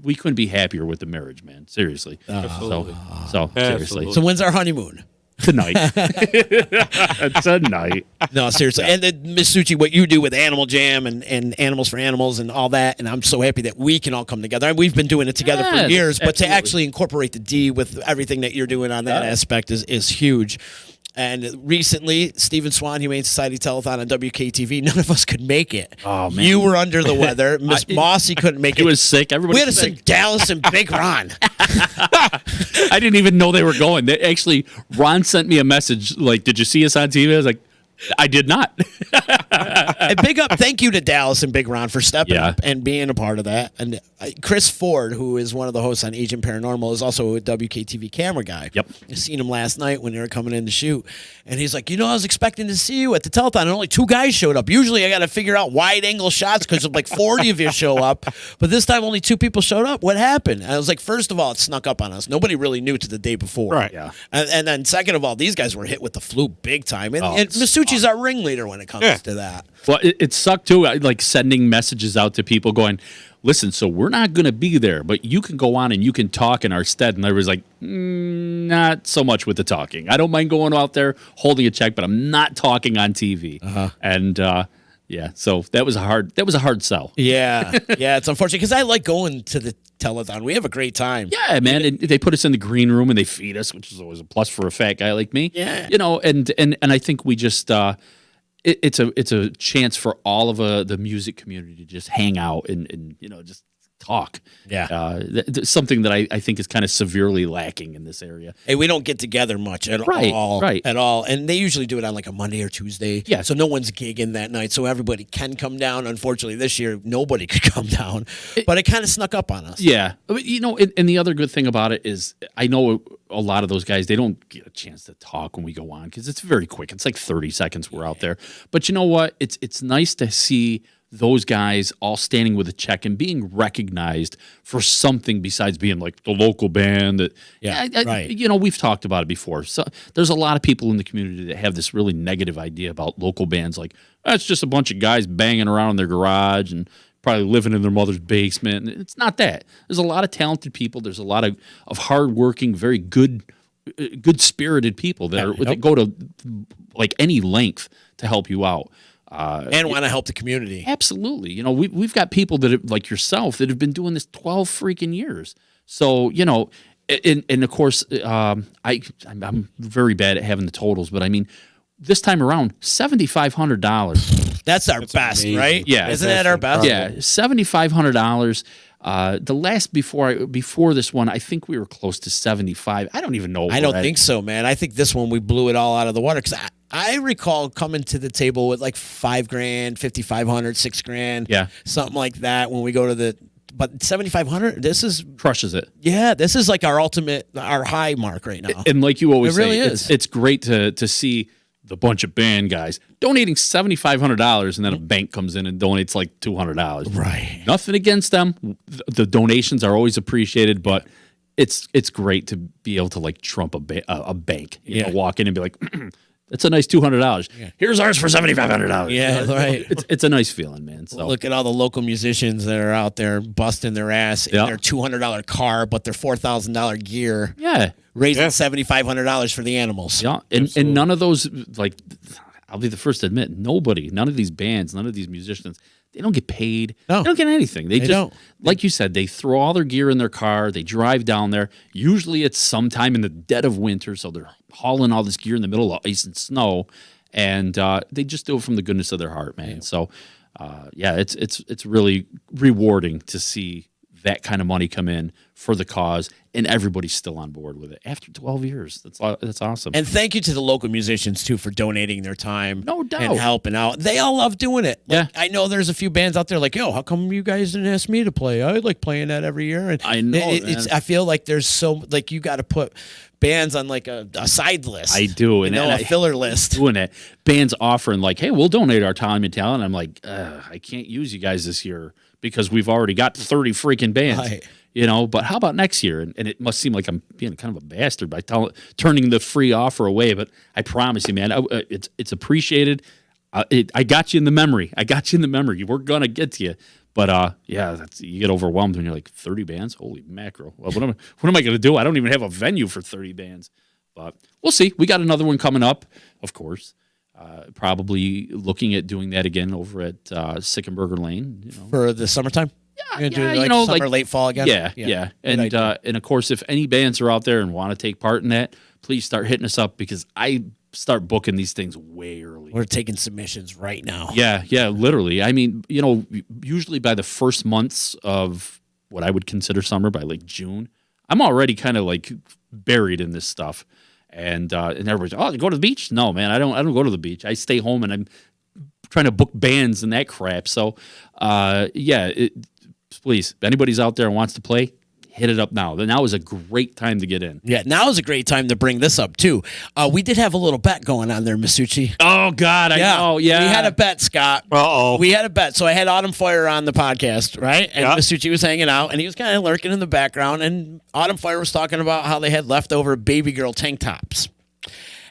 D: we couldn't be happier with the marriage, man. Seriously. So seriously.
F: So when's our honeymoon?
D: Tonight. Tonight.
F: No, seriously. And then, Miss Suchi, what you do with Animal Jam and Animals for Animals and all that, and I'm so happy that we can all come together. And we've been doing it together for
D: Yes,
F: years, but to
D: absolutely.
F: actually incorporate the D with everything that you're doing on that aspect is huge. And recently, Stephen Swan, Humane Society Telethon on WKTV, none of us could make it.
D: Oh, man.
F: You were under the weather. Miss Mossy couldn't make it.
D: He was sick. Everybody
F: We had to
D: was
F: send
D: sick.
F: Dallas and Big Ron.
D: I didn't even know they were going. They actually, Ron sent me a message like, "Did you see us on TV?" I was like, "I did not."
F: And big up, thank you to Dallas and Big Ron for stepping
D: Yeah.
F: up and being a part of that. And Chris Ford, who is one of the hosts on Agent Paranormal, is also a WKTV camera guy.
D: Yep.
F: I seen him last night when they were coming in to shoot. And he's like, you know, I was expecting to see you at the telethon, and only 2 guys showed up. Usually I got to figure out wide angle shots because of like 40 of you show up. But this time only 2 people showed up. What happened? And I was like, first of all, it snuck up on us. Nobody really knew to the day before.
E: Right.
D: Yeah.
F: And then second of all, these guys were hit with the flu big time. And,
D: Oh,
F: and Masucci's our ringleader when it comes to that.
D: Well, it sucked too. Like sending messages out to people going, "Listen, so we're not going to be there, but you can go on and you can talk in our stead." And I was like, not so much with the talking. I don't mind going out there holding a check, but I'm not talking on TV. And yeah, so that was a hard sell.
F: Yeah, yeah, it's unfortunate because I like going to the telethon. We have a great time.
D: Yeah, man. And they put us in the green room and they feed us, which is always a plus for a fat guy like me.
F: Yeah.
D: You know, and I think we just it's a chance for all of the music community to just hang out and you know, just talk.
F: Yeah.
D: Something that I think is kind of severely lacking in this area.
F: Hey, we don't get together much at all.
D: Right.
F: At all. And they usually do it on like a Monday or Tuesday.
D: Yeah.
F: So no one's gigging that night. So everybody can come down. Unfortunately, this year, nobody could come down. But it kind of snuck up on us.
D: Yeah. And the other good thing about it is I know a lot of those guys, they don't get a chance to talk when we go on because it's very quick. It's like 30 seconds we're out there. But you know what? It's nice to see those guys all standing with a check and being recognized for something besides being like the local band that
F: right.
D: We've talked about it before. So there's a lot of people in the community that have this really negative idea about local bands, like it's just a bunch of guys banging around in their garage and probably living in their mother's basement. And it's not that. There's a lot of talented people. There's a lot of hardworking, very good spirited people that go to like any length to help you out.
F: And want to help the community.
D: Absolutely. We've got people that have, like yourself that have been doing this 12 freaking years. So, and of course, I'm very bad at having the totals, but I mean, this time around, $7,500.
F: That's our best,
E: amazing.
F: right?
D: Yeah.
F: Isn't that our best?
D: Yeah, $7,500. The last before this one, I think we were close to 75. I don't even know.
F: I don't think so, man. I think this one we blew it all out of the water because I recall coming to the table with like $5,000, $5,500, $6,000, something like that. When we go to but 7,500. This is
D: crushes it.
F: Yeah, this is like our high mark right now.
D: And like you always
F: it really
D: say,
F: is.
D: It's great to see the bunch of band guys donating $7,500 and then a bank comes in and donates like $200.
F: Right.
D: Nothing against them. The donations are always appreciated, but it's great to be able to like trump a bank. You know, walk in and be like, that's a nice $200. Yeah. Here's ours for $7,500.
F: Yeah, right.
D: It's a nice feeling, man. So
F: look at all the local musicians that are out there busting their ass in their $200 car, but their $4,000 gear.
D: Yeah.
F: Raising $7,500 for the animals.
D: Yeah, and none of those, like, I'll be the first to admit, none of these bands, none of these musicians, they don't get paid.
F: No.
D: They don't get anything. They just
F: don't.
D: Like you said, they throw all their gear in their car. They drive down there. Usually it's sometime in the dead of winter, so they're hauling all this gear in the middle of ice and snow, and they just do it from the goodness of their heart, man. Yeah. So, it's really rewarding to see that kind of money come in for the cause, and everybody's still on board with it after 12 years. That's awesome.
F: And thank you to the local musicians too for donating their time,
D: no doubt,
F: and helping out. They all love doing it.
D: Yeah,
F: I know there's a few bands out there like, yo, how come you guys didn't ask me to play? I like playing that every year. And
D: I know.
F: I feel like there's you got to put bands on like a side list.
D: I do, and
F: a filler list.
D: Doing it, bands offering like, hey, we'll donate our time and talent. I'm like, I can't use you guys this year because we've already got 30 freaking bands.
F: Right.
D: But how about next year? And it must seem like I'm being kind of a bastard by turning the free offer away. But I promise you, man, it's appreciated. I got you in the memory. We're going to get to you. But, you get overwhelmed when you're like, 30 bands? Holy mackerel. Well, what am I going to do? I don't even have a venue for 30 bands. But we'll see. We got another one coming up, of course. Probably looking at doing that again over at Sickenburger Lane.
F: For the summertime?
D: Yeah,
F: summer, late fall again.
D: Yeah. And of course, if any bands are out there and want to take part in that, please start hitting us up because I start booking these things way early.
F: We're taking submissions right now.
D: Yeah, literally. I mean, usually by the first months of what I would consider summer, by like June, I'm already kind of like buried in this stuff. And everybody's, go to the beach? No, man, I don't go to the beach. I stay home and I'm trying to book bands and that crap. So, please, if anybody's out there and wants to play, hit it up now. Now is a great time to get in.
F: Yeah, now is a great time to bring this up, too. We did have a little bet going on there, Masucci.
D: Oh, God, I know, yeah.
F: We had a bet, Scott.
E: Uh-oh.
F: We had a bet. So I had Autumn Fire on the podcast, right? And Masucci was hanging out, and he was kind of lurking in the background, and Autumn Fire was talking about how they had leftover baby girl tank tops.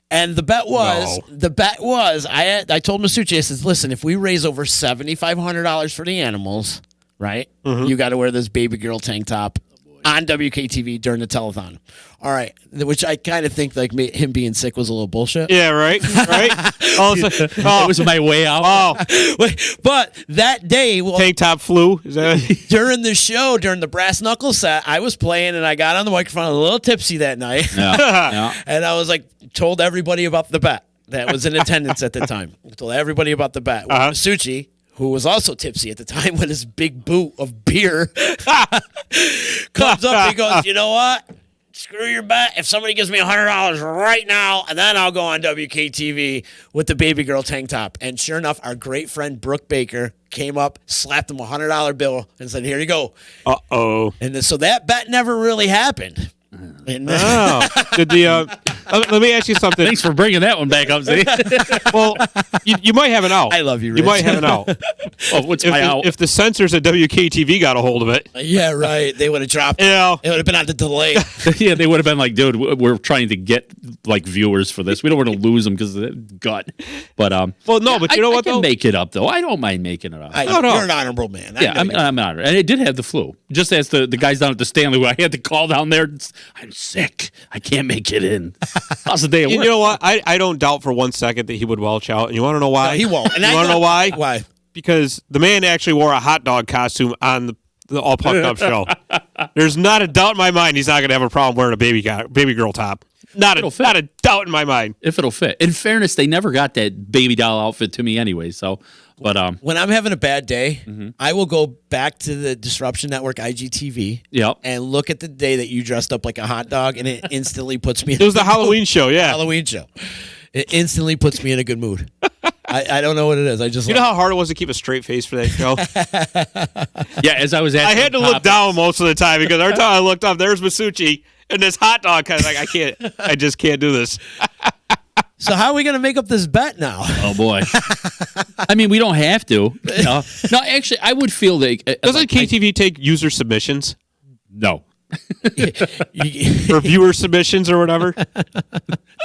F: And the bet was, I told Masucci, I said, listen, if we raise over $7,500 for the animals, right, you got to wear this baby girl tank top on WKTV during the telethon. All right, which I kind of think like him being sick was a little bullshit.
E: Yeah, right.
D: That was my way out.
F: Oh. But that day,
E: tank top flu.
F: During the show, during the brass knuckle set, I was playing and I got on the microphone a little tipsy that night.
D: Yeah.
F: And I was like, told everybody about the bet that was in attendance at the time. I told everybody about the bet. Masucci, who was also tipsy at the time with his big boot of beer, comes up and he goes, you know what? Screw your bet. If somebody gives me $100 right now, and then I'll go on WKTV with the baby girl tank top. And sure enough, our great friend Brooke Baker came up, slapped him a $100 bill, and said, here you go.
E: Uh-oh.
F: And so that bet never really happened. And,
E: Did the let me ask you something.
D: Thanks for bringing that one back up, Z.
E: Well, you might have an out.
F: I love you, Rich.
E: You might have an out.
D: Oh, what's my out?
E: If the censors at WKTV got a hold of it.
F: Yeah, right. They would have dropped it.
E: Yeah.
F: It would have been on the delay.
D: Yeah, they would have been like, dude, we're trying to get like viewers for this. We don't want to lose them because of the gut. But
E: well, no, but you know what?
D: I can
E: though?
D: make it up though. I don't mind making it up.
F: You're an honorable man.
D: Yeah, I'm honored. And it did have the flu. Just as the guys down at the Stanley, where I had to call down there. I'm sick. I can't make it in. How's the day at work?
E: You know what? I don't doubt for 1 second that he would welch out. And you want to know why?
F: No, he won't. And
E: you want to know why?
F: Why?
E: Because the man actually wore a hot dog costume on the All Pumped Up show. There's not a doubt in my mind he's not going to have a problem wearing a baby girl top. Not a doubt in my mind.
D: If it'll fit. In fairness, they never got that baby doll outfit to me anyway. So, but
F: when I'm having a bad day, I will go back to the Disruption Network IGTV.
D: Yep.
F: And look at the day that you dressed up like a hot dog, and it instantly puts me.
E: It was the Halloween show, yeah.
F: Halloween show. It instantly puts me in a good mood. I don't know what it is. I just
E: know how hard it was to keep a straight face for that show.
D: Yeah, as I was
E: I had to look down most of the time because every time I looked up, there's Masucci and this hot dog. Kind of like I just can't do this.
F: So how are we going to make up this bet now?
D: Oh boy! I mean, we don't have to. No, actually, I would feel that.
E: Doesn't KTV take user submissions?
D: No.
E: Or viewer submissions or whatever.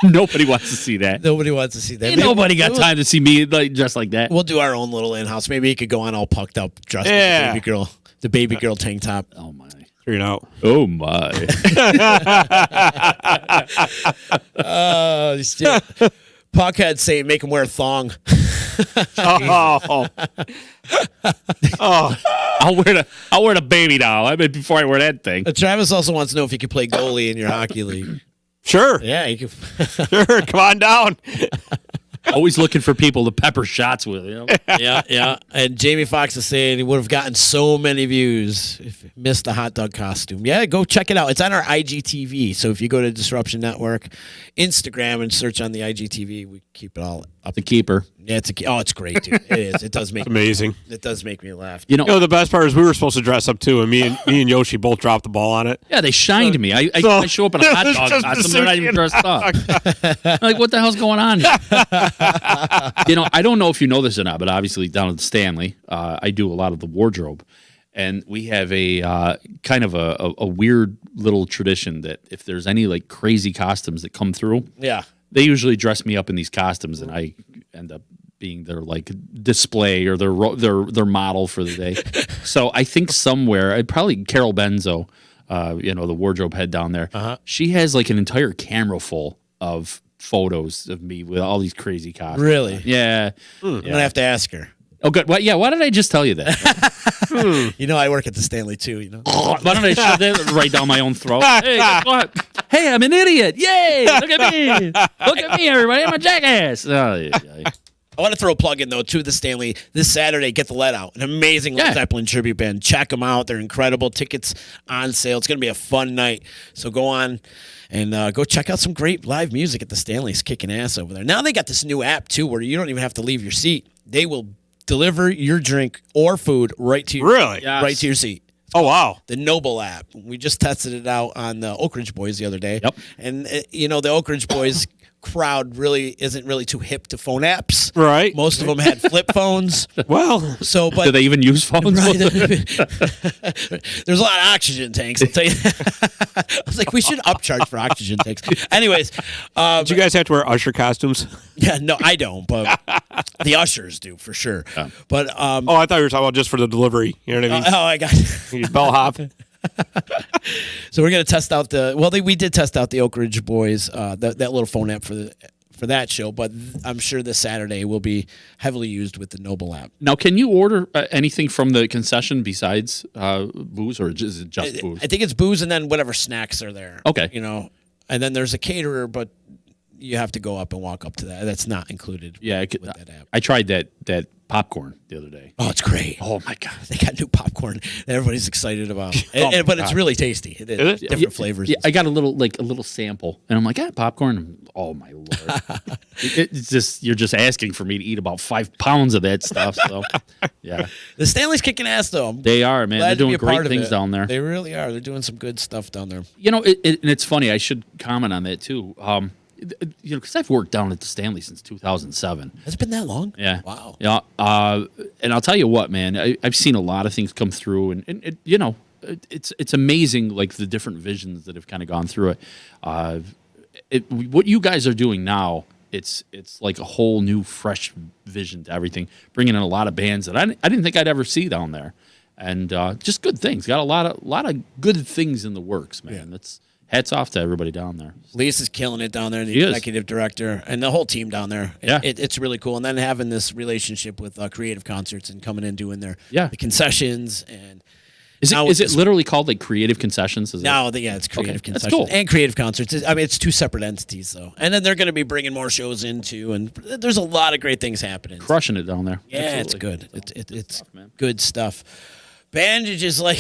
D: Nobody wants to see that.
F: Nobody wants to see that.
D: Ain't nobody got time to see me like just like that.
F: We'll do our own little in-house. Maybe he could go on all pucked up, dressed like the baby girl tank top.
D: Oh my!
E: You know.
D: Oh my!
F: Puckhead saying make him wear a thong.
E: Oh.
D: I'll wear the baby doll. I mean, before I wear that thing.
F: Travis also wants to know if you could play goalie in your hockey league.
E: Sure.
F: Yeah, you can.
E: Sure. Come on down.
D: Always looking for people to pepper shots with. You know?
F: Yeah. And Jamie Foxx is saying he would have gotten so many views if he missed the hot dog costume. Yeah, go check it out. It's on our IGTV. So if you go to Disruption Network, Instagram, and search on the IGTV, we keep it all up.
D: The keeper.
F: Yeah, it's great, dude. It is. It does make
E: amazing.
F: It does make me laugh.
D: You know,
E: the best part is we were supposed to dress up too, and me and Yoshi both dropped the ball on it.
D: Yeah, they shined me. I show up in a hot dog costume. They're not even dressed up. Like, what the hell's going on here? I don't know if you know this or not, but obviously down at the Stanley, I do a lot of the wardrobe. And we have a kind of a weird little tradition that if there's any like crazy costumes that come through, they usually dress me up in these costumes, and I end up being their like display or their model for the day. So I think somewhere, probably Carol Benzo, the wardrobe head down there, she has like an entire camera full of photos of me with all these crazy costumes.
F: Really?
D: Yeah.
F: I'm gonna have to ask her.
D: Oh, good. Well, yeah. Why did I just tell you that?
F: I work at the Stanley too.
D: Why don't I shove that right down my own throat? Hey, guess what? Hey, I'm an idiot! Yay! Look at me! Look at me, everybody! I'm a jackass. Oh, yeah.
F: I want to throw a plug in though to the Stanley this Saturday. Get the Let Out, an amazing Led Zeppelin tribute band. Check them out; they're incredible. Tickets on sale. It's going to be a fun night. So go on and go check out some great live music at the Stanley's, kicking ass over there. Now they got this new app too, where you don't even have to leave your seat. They will deliver your drink or food right to your right to your seat.
E: Oh, wow.
F: The Noble app. We just tested it out on the Oak Ridge Boys the other day.
D: Yep.
F: And, the Oak Ridge Boys crowd isn't really too hip to phone apps.
E: Right.
F: Most of them had flip phones.
E: Well,
F: but
D: do they even use phones?
F: Right, there's a lot of oxygen tanks. I'll tell you. I was like, we should upcharge for oxygen tanks. Anyways,
E: did you guys have to wear usher costumes?
F: Yeah, no, I don't, but the ushers do for sure. Yeah. But
E: I thought you were talking about just for the delivery. You know what I mean?
F: I got
E: you bellhop.
F: So we're gonna test out we did test out the Oak Ridge Boys that little phone app for that show, but I'm sure this Saturday will be heavily used with the Noble app.
D: Now, can you order anything from the concession besides booze, or is it just booze?
F: I think it's booze and then whatever snacks are there.
D: Okay,
F: and then there's a caterer, but you have to go up and walk up to that. That's not included.
D: Yeah,
F: with that app.
D: I tried that popcorn the other day.
F: Oh, it's great.
D: Oh my god,
F: they got new popcorn that everybody's excited about. But it's really tasty. It is. Different flavors.
D: Yeah, I got a little sample, and I'm like, popcorn. Oh my lord, it's just you're just asking for me to eat about 5 pounds of that stuff. So yeah,
F: the Stanley's kicking ass though.
D: They are, man. They're doing great things down there.
F: They really are. They're doing some good stuff down there.
D: And it's funny. I should comment on that too. Because I've worked down at the Stanley since 2007.
F: Has it been that long?
D: Yeah.
F: Wow.
D: Yeah. And I'll tell you what, man. I've seen a lot of things come through, and it's amazing, like the different visions that have kind of gone through it. What you guys are doing now, it's like a whole new, fresh vision to everything, bringing in a lot of bands that I didn't think I'd ever see down there, and just good things. Got a lot of good things in the works, man. That's. Hats off to everybody down there.
F: Lisa's killing it down there, the executive director, and the whole team down there. It's really cool. And then having this relationship with Creative Concerts and coming in doing the concessions. And
D: is it literally called like Creative Concessions?
F: It's Creative Concessions.
D: That's cool.
F: And Creative Concerts. It's two separate entities, though. And then they're going to be bringing more shows into, and there's a lot of great things happening.
D: Crushing it down there.
F: Yeah,
D: Absolutely.
F: It's good. It's good stuff. Bandage is like,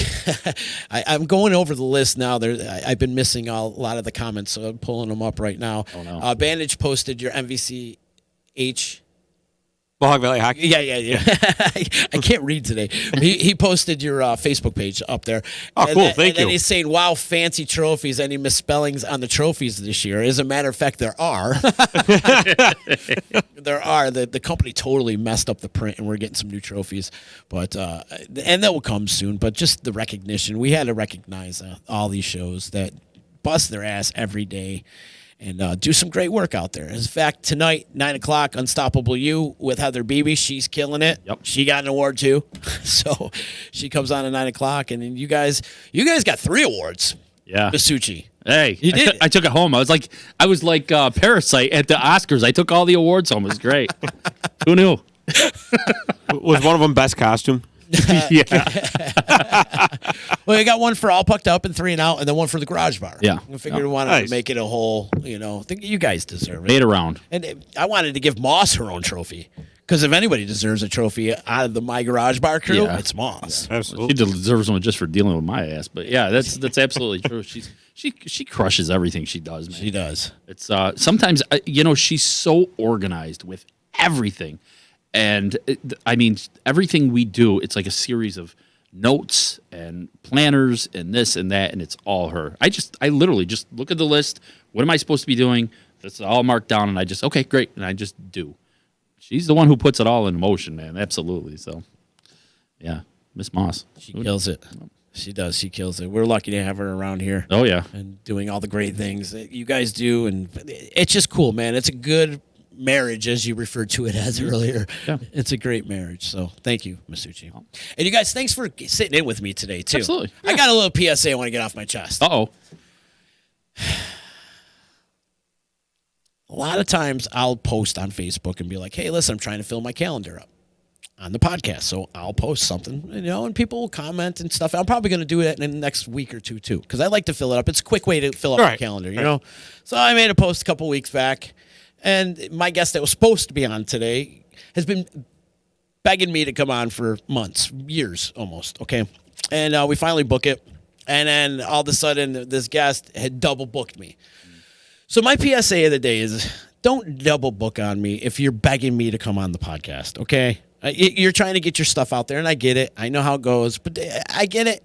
F: I'm going over the list now. I've been missing a lot of the comments, so I'm pulling them up right now.
D: Oh, no.
F: Bandage posted your MVCH.
E: Mohawk Valley Hockey.
F: Yeah. I can't read today. He posted your Facebook page up there.
E: Oh, cool. Thank you.
F: And then he's saying, wow, fancy trophies. Any misspellings on the trophies this year? As a matter of fact, there are. There are. The company totally messed up the print, and we're getting some new trophies. But and that will come soon. But just the recognition. We had to recognize all these shows that bust their ass every day. And do some great work out there. In fact, tonight, 9 o'clock, Unstoppable You with Heather Beebe. She's killing it.
D: Yep.
F: She got an award, too. So she comes on at 9 o'clock. And then you guys got 3 awards.
D: Yeah.
F: Masucci.
D: Hey,
F: you did.
D: I took it home. I was like Parasite at the Oscars. I took all the awards home. It was great. Who knew?
E: Was one of them best costume?
D: Yeah.
F: Well, you got one for All Pucked Up and 3 and Out, and then one for the Garage Bar.
D: Yeah.
F: I figured we wanted to make it a whole, I think you guys deserve it.
D: Made around.
F: And I wanted to give Moss her own trophy. Because if anybody deserves a trophy out of the My Garage Bar crew, it's Moss.
E: Yeah, absolutely.
D: She deserves one just for dealing with my ass. But yeah, that's absolutely true. She crushes everything she does, man.
F: She does.
D: It's sometimes she's so organized with everything. And everything we do, it's like a series of notes and planners and this and that, and it's all her. I literally just look at the list. What am I supposed to be doing? That's all marked down, and I just, okay, great, and I just do. She's the one who puts it all in motion, man. Absolutely. So, yeah, Miss Moss.
F: She kills it. She does. She kills it. We're lucky to have her around here.
D: Oh, yeah.
F: And doing all the great things that you guys do, and it's just cool, man. It's a good marriage, as you referred to it as earlier.
D: Yeah.
F: It's a great marriage. So thank you, Masucci. And you guys, thanks for sitting in with me today, too.
D: Absolutely.
F: I got a little PSA I want to get off my chest.
D: Uh-oh.
F: A lot of times I'll post on Facebook and be like, hey, listen, I'm trying to fill my calendar up on the podcast. So I'll post something, and people will comment and stuff. I'm probably going to do it in the next week or two, too, because I like to fill it up. It's a quick way to fill up my calendar, you know? So I made a post a couple weeks back. And my guest that was supposed to be on today has been begging me to come on for months, years almost, okay? And we finally book it. And then all of a sudden, this guest had double booked me. So my PSA of the day is, don't double book on me if you're begging me to come on the podcast, okay? You're trying to get your stuff out there, and I get it. I know how it goes, but I get it.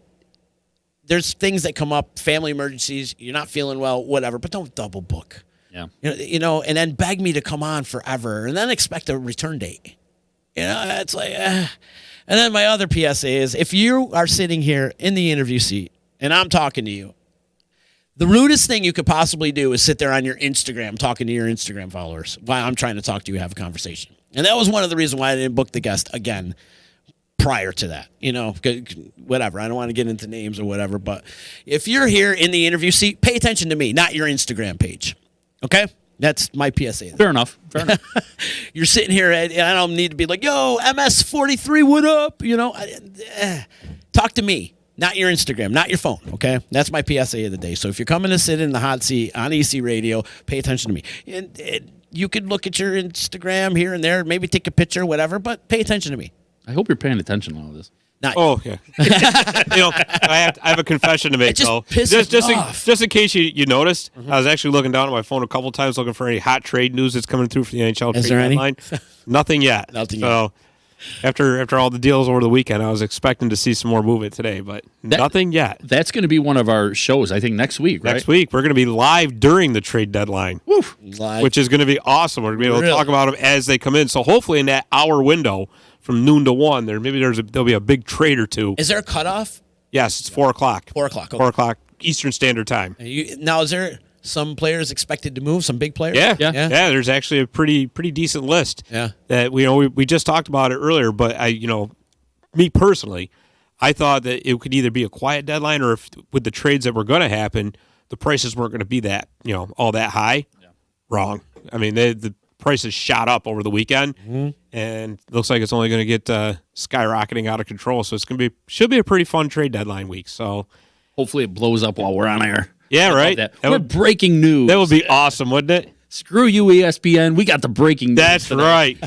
F: There's things that come up, family emergencies, you're not feeling well, whatever, but don't double book.
D: Yeah.
F: And then beg me to come on forever and then expect a return date. It's like, And then my other PSA is, if you are sitting here in the interview seat and I'm talking to you, the rudest thing you could possibly do is sit there on your Instagram talking to your Instagram followers while I'm trying to talk to you, have a conversation. And that was one of the reasons why I didn't book the guest again prior to that, whatever. I don't want to get into names or whatever, but if you're here in the interview seat, pay attention to me, not your Instagram page. Okay? That's my PSA.
D: Fair enough.
F: You're sitting here, and I don't need to be like, yo, MS43, what up? Talk to me, not your Instagram, not your phone, okay? That's my PSA of the day. So if you're coming to sit in the hot seat on EC Radio, pay attention to me. And you could look at your Instagram here and there, maybe take a picture, whatever, but pay attention to me.
D: I hope you're paying attention to all this.
E: Oh, yeah. I have a confession to make.
F: It just
E: though.
F: pisses me off.
E: Just in case you noticed, I was actually looking down at my phone a couple times looking for any hot trade news that's coming through for the NHL
F: Is
E: trade
F: there any?
E: deadline. Nothing yet.
F: Nothing
E: so, after all the deals over the weekend, I was expecting to see some more movement today, but nothing yet.
D: That's going to be one of our shows, I think, next week, right?
E: Next week, we're going to be live during the trade deadline, which is going to be awesome. We're going to be able to talk about them as they come in. So hopefully in that hour window from noon to 1, there'll be a big trade or two.
F: Is there a cutoff?
E: Yes, it's 4 o'clock.
F: 4 o'clock. Okay.
E: 4 o'clock Eastern Standard Time.
F: Now, is there some players expected to move? Some big players?
E: Yeah. There's actually a pretty decent list.
F: Yeah.
E: That we just talked about it earlier, but me personally, I thought that it could either be a quiet deadline or if with the trades that were going to happen, the prices weren't going to be that all that high. Yeah. Wrong. I mean, the prices shot up over the weekend, and looks like it's only going to get skyrocketing out of control. So should be a pretty fun trade deadline week. So
D: hopefully it blows up while we're on air.
E: Yeah, right.
D: We're breaking news.
E: That would be awesome, wouldn't it?
D: Screw you, ESPN. We got the breaking news.
E: That's right.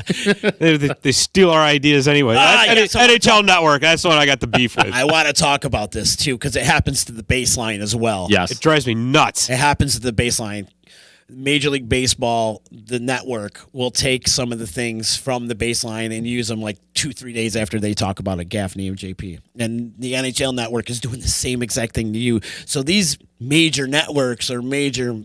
E: they steal our ideas anyway. NHL Network. That's the one I got the beef with.
F: I want to talk about this too because it happens to the baseline as well.
D: Yes,
E: it drives me nuts.
F: It happens to the baseline. Major League Baseball, the network, will take some of the things from the baseline and use them like 2-3 days after they talk about a Gaffney or JP. And the NHL network is doing the same exact thing to you. So these major networks or major,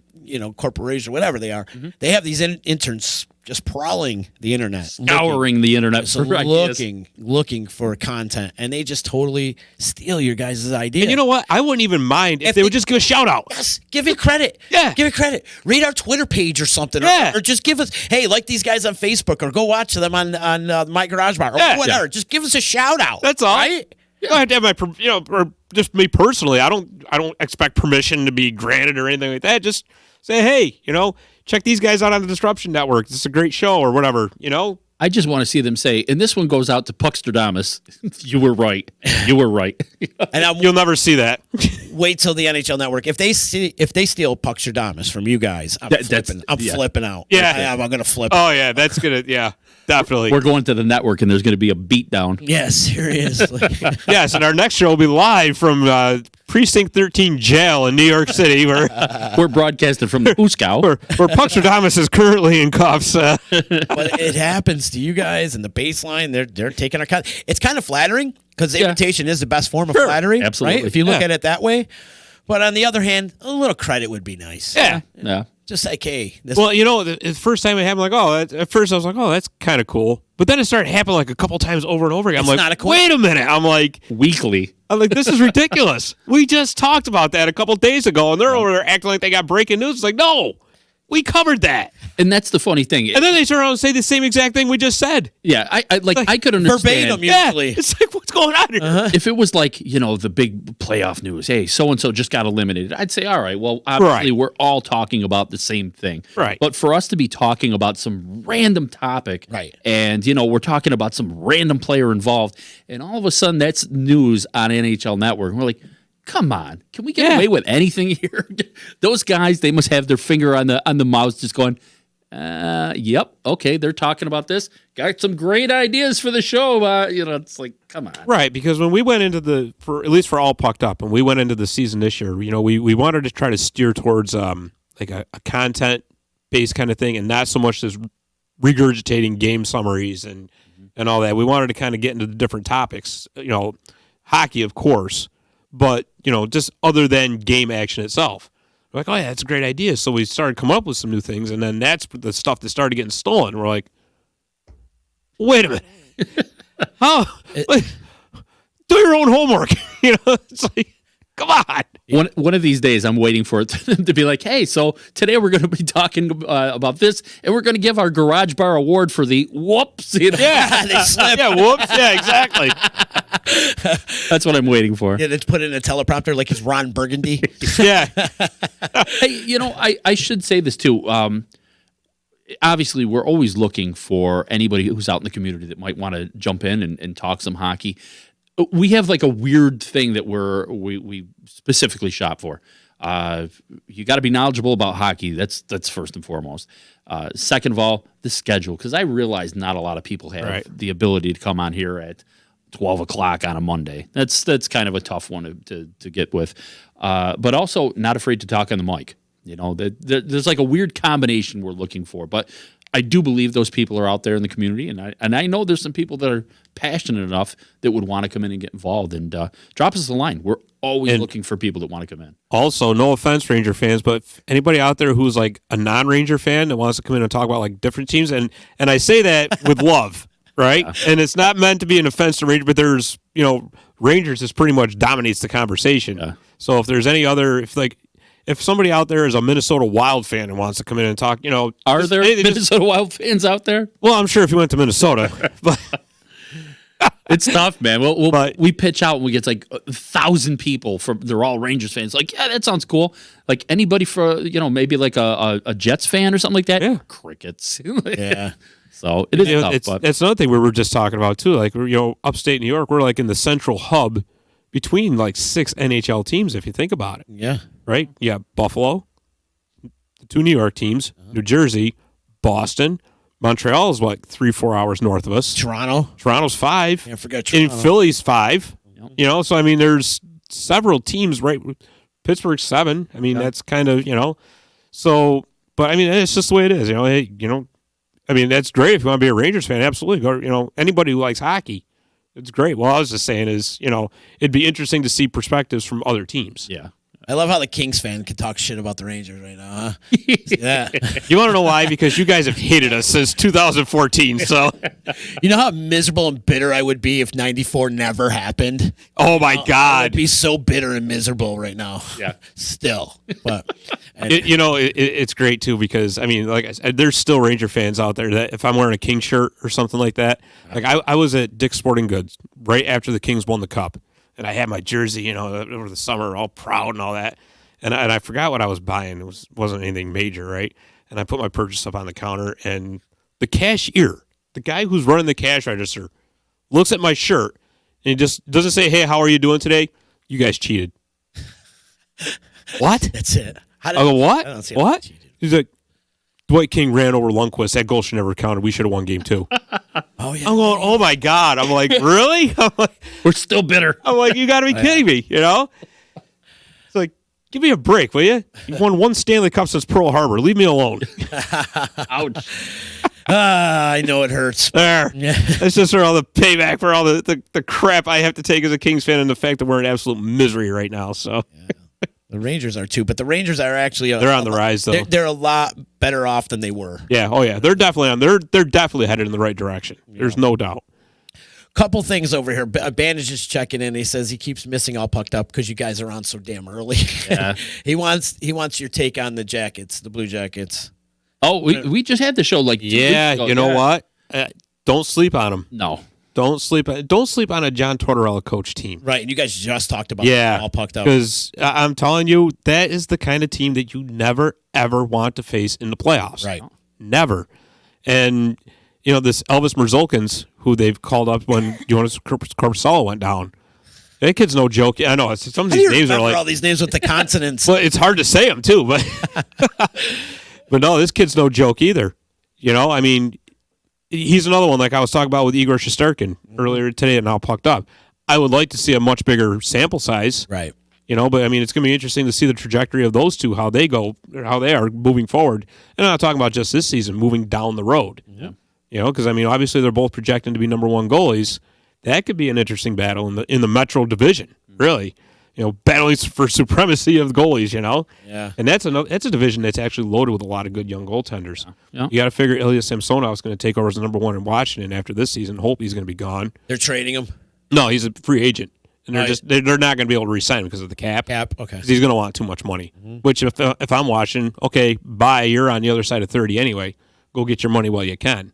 F: corporation, whatever they are, they have these interns just prowling the internet,
D: scouring the internet,
F: so looking for content, and they just totally steal your guys' idea.
E: And you know what? I wouldn't even mind if they would just give a shout out.
F: Yes, give it credit.
E: Yeah,
F: give it credit. Read our Twitter page or something.
E: Yeah.
F: Or just give us, hey, like these guys on Facebook, or go watch them on My Garage Bar, or whatever. Yeah. Just give us a shout out.
E: That's all.
F: Right?
E: You don't have to have my, or just me personally. I don't expect permission to be granted or anything like that. Just say, hey, check these guys out on the Disruption Network. This is a great show or whatever,
D: I just want to see them say, and this one goes out to Puckstradamus. You were right. You were right.
E: And you'll never see that.
F: Wait till the NHL Network. If they steal Puckstradamus from you guys, I'm flipping out.
E: Yeah,
F: I'm going to flip.
E: Oh yeah, that's gonna. Yeah, definitely.
D: We're going to the network, and there's going to be a beatdown.
F: Yeah, seriously.
E: Yes, and our next show will be live from Precinct 13 jail in New York City.
D: We're broadcasting from the Huskow,
E: where Puckstradamus is currently in cuffs.
F: But it happens to you guys, and the baseline, they're taking our cut. It's kind of flattering because the invitation is the best form of flattery.
D: Absolutely.
F: Right? If you look at it that way. But on the other hand, a little credit would be nice.
E: Yeah.
F: Just like, hey.
E: The first time it happened, at first I was like, oh, that's kind of cool. But then it started happening like a couple times over and over again. I'm like, wait a minute. I'm like,
D: weekly.
E: I'm like, this is ridiculous. We just talked about that a couple days ago, and they're over there acting like they got breaking news. It's like, no. We covered that.
D: And that's the funny thing.
E: And then they turn around and say the same exact thing we just said.
D: Yeah, I could understand.
F: Verbatim, usually.
E: Yeah, it's like, what's going on here?
D: If it was like, the big playoff news, hey, so-and-so just got eliminated, I'd say, all right, well, obviously we're all talking about the same thing.
E: Right.
D: But for us to be talking about some random topic,
F: right,
D: and, we're talking about some random player involved, and all of a sudden that's news on NHL Network, and we're like, come on, can we get away with anything here? Those guys, they must have their finger on the mouse just going, yep, okay, they're talking about this. Got some great ideas for the show. It's like, come on.
E: Right, because when we went into at least for All Pucked Up, and we went into the season this year, we wanted to try to steer towards like a content-based kind of thing and not so much this regurgitating game summaries and all that. We wanted to kind of get into the different topics, hockey, of course, but, just other than game action itself. We're like, oh, yeah, that's a great idea. So we started coming up with some new things, and then that's the stuff that started getting stolen. We're like, wait a minute. Do your own homework. It's like, come on.
D: One of these days, I'm waiting for it to be like, hey, so today we're going to be talking about this, and we're going to give our Garage Bar Award for the whoops.
E: Yeah, they slip. Yeah, whoops. Yeah, exactly.
D: That's what I'm waiting for.
F: Yeah, let's put in a teleprompter like it's Ron Burgundy.
E: Yeah.
D: Hey, I should say this too. Obviously, we're always looking for anybody who's out in the community that might want to jump in and talk some hockey. We have like a weird thing that we specifically shop for. You got to be knowledgeable about hockey. That's first and foremost. Second of all, the schedule, because I realize not a lot of people have the ability to come on here at 12 o'clock on a Monday. That's kind of a tough one to get with. But also not afraid to talk on the mic. There's like a weird combination we're looking for. But I do believe those people are out there in the community, and I know there's some people that are passionate enough that would want to come in and get involved. And drop us a line. We're always looking for people that want to come in.
E: Also, no offense, Ranger fans, but anybody out there who's like a non-Ranger fan that wants to come in and talk about like different teams, and I say that with love. Right? Yeah. And it's not meant to be an offense to Rangers, but there's, Rangers just pretty much dominates the conversation. Yeah. So if there's any other, if somebody out there is a Minnesota Wild fan and wants to come in and talk,
D: Are there Minnesota Wild fans out there?
E: Well, I'm sure if you went to Minnesota. But
D: it's tough, man. We pitch out and we get like 1,000 people they're all Rangers fans. Like, yeah, that sounds cool. Like anybody for, maybe like a Jets fan or something like that. Yeah. Crickets.
F: Yeah.
D: So it is tough.
E: It's another thing we were just talking about too. Like upstate New York, we're like in the central hub between like 6 NHL teams. If you think about it,
F: yeah,
E: right. Yeah, Buffalo, the 2 New York teams, New Jersey, Boston, Montreal is like 3-4 hours north of us. Toronto's 5.
F: Can't forget Toronto.
E: And Philly's 5. Yep. So I mean, there's several teams. Right, Pittsburgh's 7. I mean, that's kind of So, but I mean, it's just the way it is. I mean, that's great if you want to be a Rangers fan. Absolutely. Go, anybody who likes hockey, it's great. What I was just saying is, it'd be interesting to see perspectives from other teams.
D: Yeah.
F: I love how the Kings fan can talk shit about the Rangers right now, huh? Yeah.
E: You want to know why? Because you guys have hated us since 2014. So,
F: you know how miserable and bitter I would be if '94 never happened?
E: Oh, my God.
F: I would be so bitter and miserable right now.
D: Yeah.
F: Still. But,
E: it's great, too, because, I mean, like I said, there's still Ranger fans out there that if I'm wearing a King shirt or something like that, like I was at Dick's Sporting Goods right after the Kings won the Cup. And I had my jersey, over the summer, all proud and all that. And I forgot what I was buying. It wasn't anything major, right? And I put my purchase up on the counter, and the cashier, the guy who's running the cash register, looks at my shirt, and he just doesn't say, "Hey, how are you doing today?" You guys cheated. What?
F: That's it.
E: I go, what?
F: I don't see
E: what? He's like, Dwight King ran over Lundqvist. That goal should never counted. We should have won game 2.
F: Oh, yeah.
E: I'm going, oh, my God. I'm like, really? I'm like,
D: we're still bitter.
E: I'm like, you got to be kidding me, It's like, give me a break, will you? You've won 1 Stanley Cup since Pearl Harbor. Leave me alone.
D: Ouch.
F: I know it hurts.
E: There. That's just for all the payback for all the crap I have to take as a Kings fan and the fact that we're in absolute misery right now. So.
F: Yeah. The Rangers are too, but the Rangers are actually
E: they're on the rise though.
F: They're a lot better off than they were.
E: Yeah, oh yeah, they're definitely on. They're definitely headed in the right direction. Yeah. There's no doubt.
F: Couple things over here. Bandage is checking in. He says he keeps missing All Pucked Up because you guys are on so damn early.
D: Yeah.
F: he wants your take on the Jackets, the Blue Jackets.
D: Oh, we just had the show like 2 weeks ago.
E: You know what? Don't sleep on them.
D: No.
E: Don't sleep on a John Tortorella coach team.
F: Right, and you guys just talked about All Pucked Up.
E: Because I'm telling you, that is the kind of team that you never, ever want to face in the playoffs.
F: Right.
E: Never. And, this Elvis Merzolkins, who they've called up when Jonas Korpisalo went down. That kid's no joke. I know. Some of these names are like...
F: all these names with the consonants?
E: Well, it's hard to say them, too. But, but no, this kid's no joke either. I mean... He's another one like I was talking about with Igor Shesterkin earlier today and All Pucked Up. I would like to see a much bigger sample size.
F: Right.
E: But I mean, it's going to be interesting to see the trajectory of those two, how they are moving forward. And I'm not talking about just this season, moving down the road.
D: Yeah.
E: Because I mean, obviously they're both projecting to be number 1 goalies. That could be an interesting battle in the Metro Division, really. Battling for supremacy of goalies,
F: Yeah.
E: And that's a division that's actually loaded with a lot of good young goaltenders.
D: Yeah.
E: You got to figure Ilya Samsonov's going to take over as the number 1 in Washington after this season. Hope he's going to be gone.
F: They're trading him?
E: No, he's a free agent. And they're not going to be able to re-sign him because of the cap.
F: Okay.
E: Because he's going to want too much money. Mm-hmm. Which, if I'm watching, okay, bye, you're on the other side of 30 anyway. Go get your money while you can.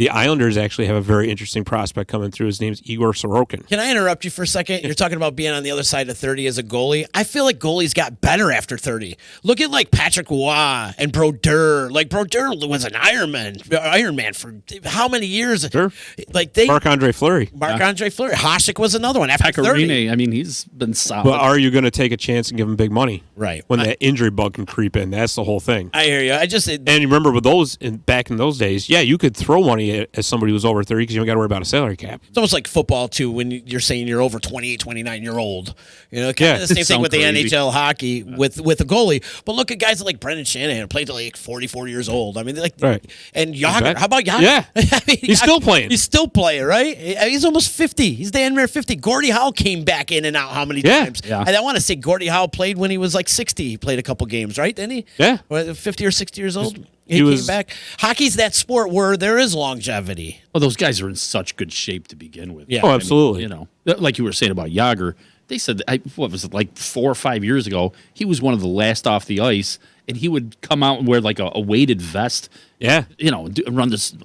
E: the Islanders actually have a very interesting prospect coming through. His name's Igor Sorokin.
F: Can I interrupt you for a second? You're talking about being on the other side of 30 as a goalie. I feel like goalies got better after 30. Look at like Patrick Roy and Brodeur. Like Brodeur was an Iron Man for how many years?
E: Sure.
F: Like
E: Marc-Andre Fleury.
F: Marc-Andre Fleury. Hasek was another one after 30.
D: Pecorine, I mean, he's been solid.
E: But are you going to take a chance and give him big money?
F: Right.
E: When that injury bug can creep in. That's the whole thing.
F: I hear you.
E: And remember with those back in those days, yeah, you could throw money as somebody who's over 30 because you don't got to worry about a salary cap.
F: It's almost like football, too, when you're saying you're over 28, 29, you're old. You know, kind of the same thing with the NHL hockey with a goalie. But look at guys like Brendan Shanahan, played to like 44 years old. I mean, like,
E: right.
F: And Yager. How about Yager?
E: Yeah.
F: I mean,
E: he's still playing.
F: He's still playing, right? He's almost 50. He's damn near 50. Gordie Howe came back in and out how many times?
D: Yeah.
F: And I want to say Gordie Howe played when he was like 60. He played a couple games, right? Didn't he?
E: Yeah.
F: 50 or 60 years old. He came back. Hockey's that sport where there is longevity.
D: Well, those guys are in such good shape to begin with.
F: Yeah.
E: Oh, absolutely.
D: I mean, like you were saying about Yager, they said, what was it, like 4 or 5 years ago, he was one of the last off the ice, and he would come out and wear like a weighted vest.
E: Yeah.
D: Run this,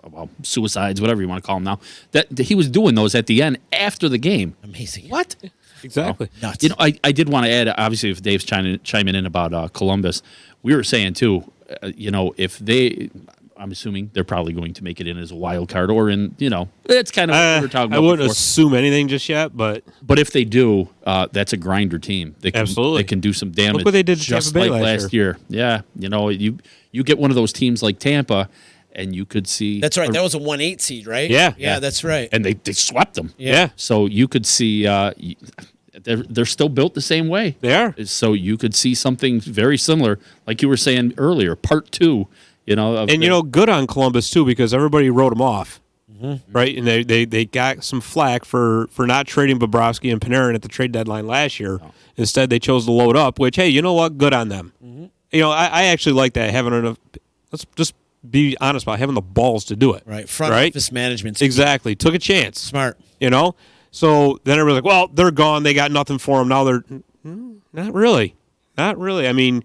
D: suicides, whatever you want to call them now. That he was doing those at the end after the game.
F: Amazing.
D: What?
E: Exactly.
F: Nuts.
D: I did want to add, obviously, if Dave's chiming in about Columbus, we were saying too, if they, I'm assuming they're probably going to make it in as a wild card or in, it's kind of what we were talking about.
E: I wouldn't
D: before.
E: assume anything just yet, but
D: if they do, that's a grinder team.
E: Absolutely.
D: They can do some damage.
E: Look what they did to
D: just
E: Tampa Bay
D: like
E: last
D: last year. Yeah, you get one of those teams like Tampa, and you could see.
F: That's right. That was a 1-8 seed, right?
E: Yeah.
F: Yeah, that's right.
D: And they swept them.
E: Yeah.
D: So you could see. They're still built the same way.
E: They are.
D: So you could see something very similar, like you were saying earlier, part 2. Good
E: on Columbus too, because everybody wrote them off, right? And they got some flack for not trading Bobrovsky and Panarin at the trade deadline last year. Oh. Instead, they chose to load up. Which, hey, you know what? Good on them. Mm-hmm. I actually like that, having enough. Let's just be honest about having the balls to do it.
F: Right, front office management.
E: Exactly, took a chance.
F: Smart.
E: So then everybody's like, well, they're gone. They got nothing for them now. They're not really. I mean.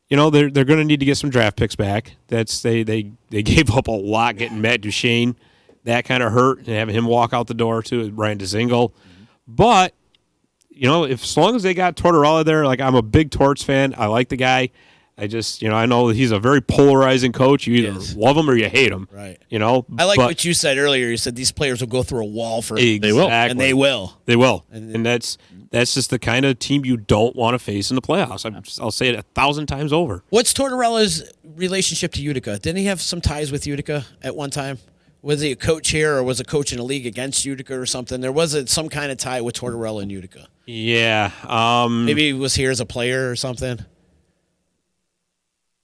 E: They're going to need to get some draft picks back. They gave up a lot getting Matt Duchene. That kind of hurt, and having him walk out the door too, Ryan Dzingel. Mm-hmm. But as long as they got Tortorella there, like, I'm a big Torts fan. I like the guy. I just, I know he's a very polarizing coach. You either love him or you hate him.
F: Right.
E: I
F: like what you said earlier. You said these players will go through a wall for
E: exactly.
F: They will. And they will.
E: They will. And that's just the kind of team you don't want to face in the playoffs. I'll say it 1,000 times over.
F: What's Tortorella's relationship to Utica? Didn't he have some ties with Utica at one time? Was he a coach here, or was a coach in a league against Utica or something? There was some kind of tie with Tortorella and Utica.
E: Yeah.
F: Maybe he was here as a player or something.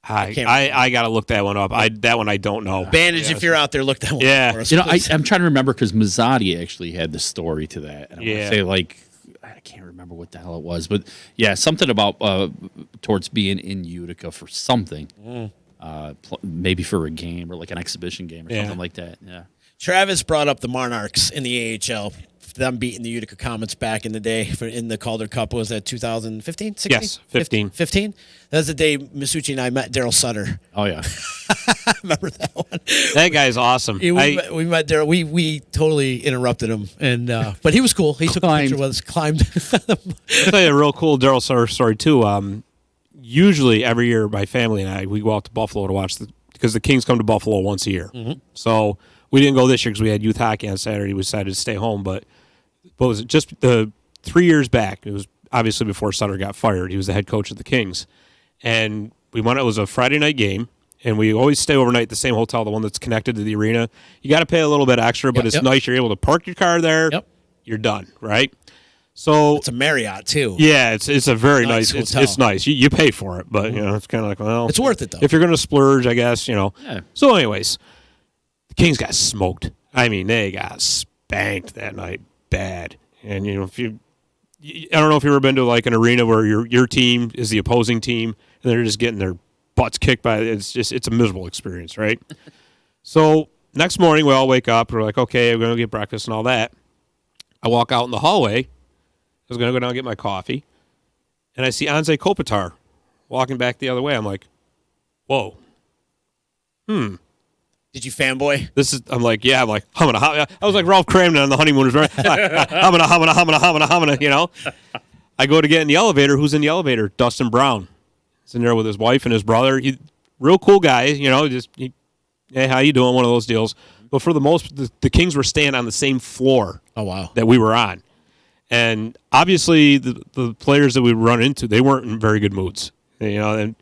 E: I got to look that one up. That one I don't know.
F: Bandage, if you're out there, look that one up for us.
D: I'm trying to remember because Mazzotti actually had the story to that. And I want to say, I can't remember what the hell it was. But, yeah, something about Torts being in Utica for something. Maybe for a game or like an exhibition game or something like that. Yeah.
F: Travis brought up the Monarchs in the AHL. Them beating the Utica Comets back in the day in the Calder Cup. Was that 2015? 16?
E: Yes, 15.
F: 15? That was the day Masucci and I met Daryl Sutter.
D: Oh, yeah.
F: Remember that one?
E: That guy's awesome.
F: Yeah, we met Daryl. We totally interrupted him, but he was cool. He took a picture with us, climbed.
E: I'll tell you a real cool Daryl Sutter story, too. Usually every year, my family and I, we go out to Buffalo to watch because the Kings come to Buffalo once a year. Mm-hmm. So we didn't go this year because we had youth hockey on Saturday. We decided to stay home, but what was it? Just 3 years back. It was obviously before Sutter got fired. He was the head coach of the Kings. And we went, it was a Friday night game, and we always stay overnight at the same hotel, the one that's connected to the arena. You got to pay a little bit extra, but it's nice. You're able to park your car there. Yep. You're done, right? So
F: it's a Marriott, too.
E: Yeah, it's a very nice hotel. It's nice. You pay for it, but, it's kind of like, well.
F: It's worth it, though.
E: If you're going to splurge, I guess, Yeah. So anyways, the Kings got smoked. I mean, they got spanked that night bad. And, I don't know if you've ever been to like an arena where your team is the opposing team and they're just getting their butts kicked by it. It's a miserable experience, right? So next morning we all wake up. We're like, okay, we're going to get breakfast and all that. I walk out in the hallway. I was going to go down and get my coffee. And I see Anze Kopitar walking back the other way. I'm like, whoa.
F: Did you fanboy?
E: I'm like, I was like Ralph Cramden on the Honeymooners, right? Humana, you know. I go to get in the elevator. Who's in the elevator? Dustin Brown. He's in there with his wife and his brother. Real cool guy, you know, hey, how you doing? One of those deals. But for the most, the Kings were staying on the same floor.
F: Oh, wow.
E: That we were on. And obviously the players that we run into, they weren't in very good moods. You know,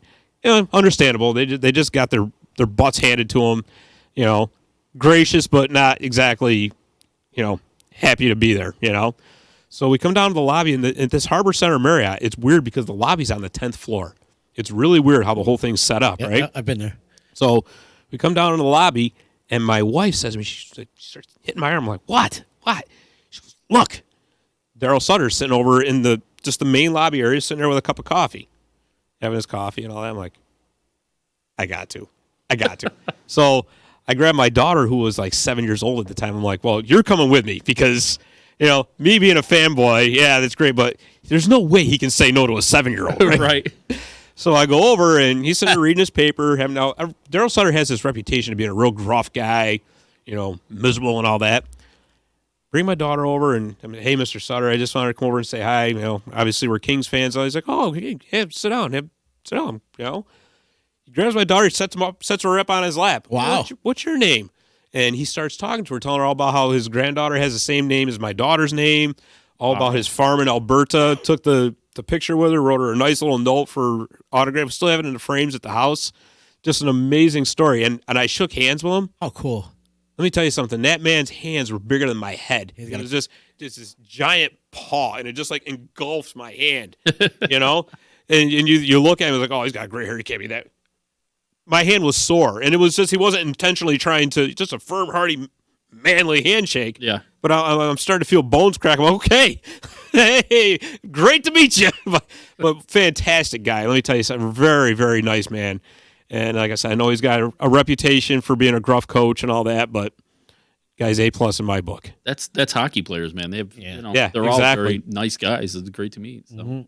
E: and understandable. They just got their butts handed to them, you know, gracious but not exactly, you know, happy to be there, you know. So we come down to the lobby, and at this Harbor Center Marriott, it's weird because the lobby's on the 10th floor. It's really weird how the whole thing's set up, right?
F: Yeah, I've been there.
E: So we come down to the lobby, and my wife says to me, she starts hitting my arm. I'm like, what? She goes, look, Daryl Sutter's sitting over in the main lobby area, sitting there with a cup of coffee, having his coffee and all that. I'm like, I got to. So I grabbed my daughter, who was like 7 years old at the time. I'm like, well, you're coming with me because, you know, me being a fanboy, yeah, that's great, but there's no way he can say no to a 7-year-old. Right?
D: Right.
E: So I go over, and he's sitting there reading his paper. Daryl Sutter has this reputation of being a real gruff guy, you know, miserable and all that. Bring my daughter over, and I mean, hey, Mr. Sutter, I just wanted to come over and say hi. You know, obviously we're Kings fans. He's like, oh, hey, sit down, you know. He grabs my daughter, sets her up on his lap.
F: Wow.
E: What's your name? And he starts talking to her, telling her all about how his granddaughter has the same name as my daughter's name, all about his farm in Alberta. Took the picture with her, wrote her a nice little note for autograph. Still have it in the frames at the house. Just an amazing story. And I shook hands with him.
F: Oh, cool.
E: Let me tell you something. That man's hands were bigger than my head. It was just this giant paw, and it just like engulfs my hand, you know? And you look at him, it's like, oh, he's got gray hair. He can't be that. My hand was sore, and it was just, he wasn't intentionally trying to, just a firm, hearty, manly handshake.
D: Yeah.
E: But I'm starting to feel bones crack. I'm like, okay, hey, great to meet you. But fantastic guy. Let me tell you something. Very, very nice man. And like I said, I know he's got a reputation for being a gruff coach and all that, but guy's A+ in my book.
D: That's hockey players, man. They have, they're all
E: exactly.
D: very nice guys. It's great to meet. So.
F: Mm-hmm.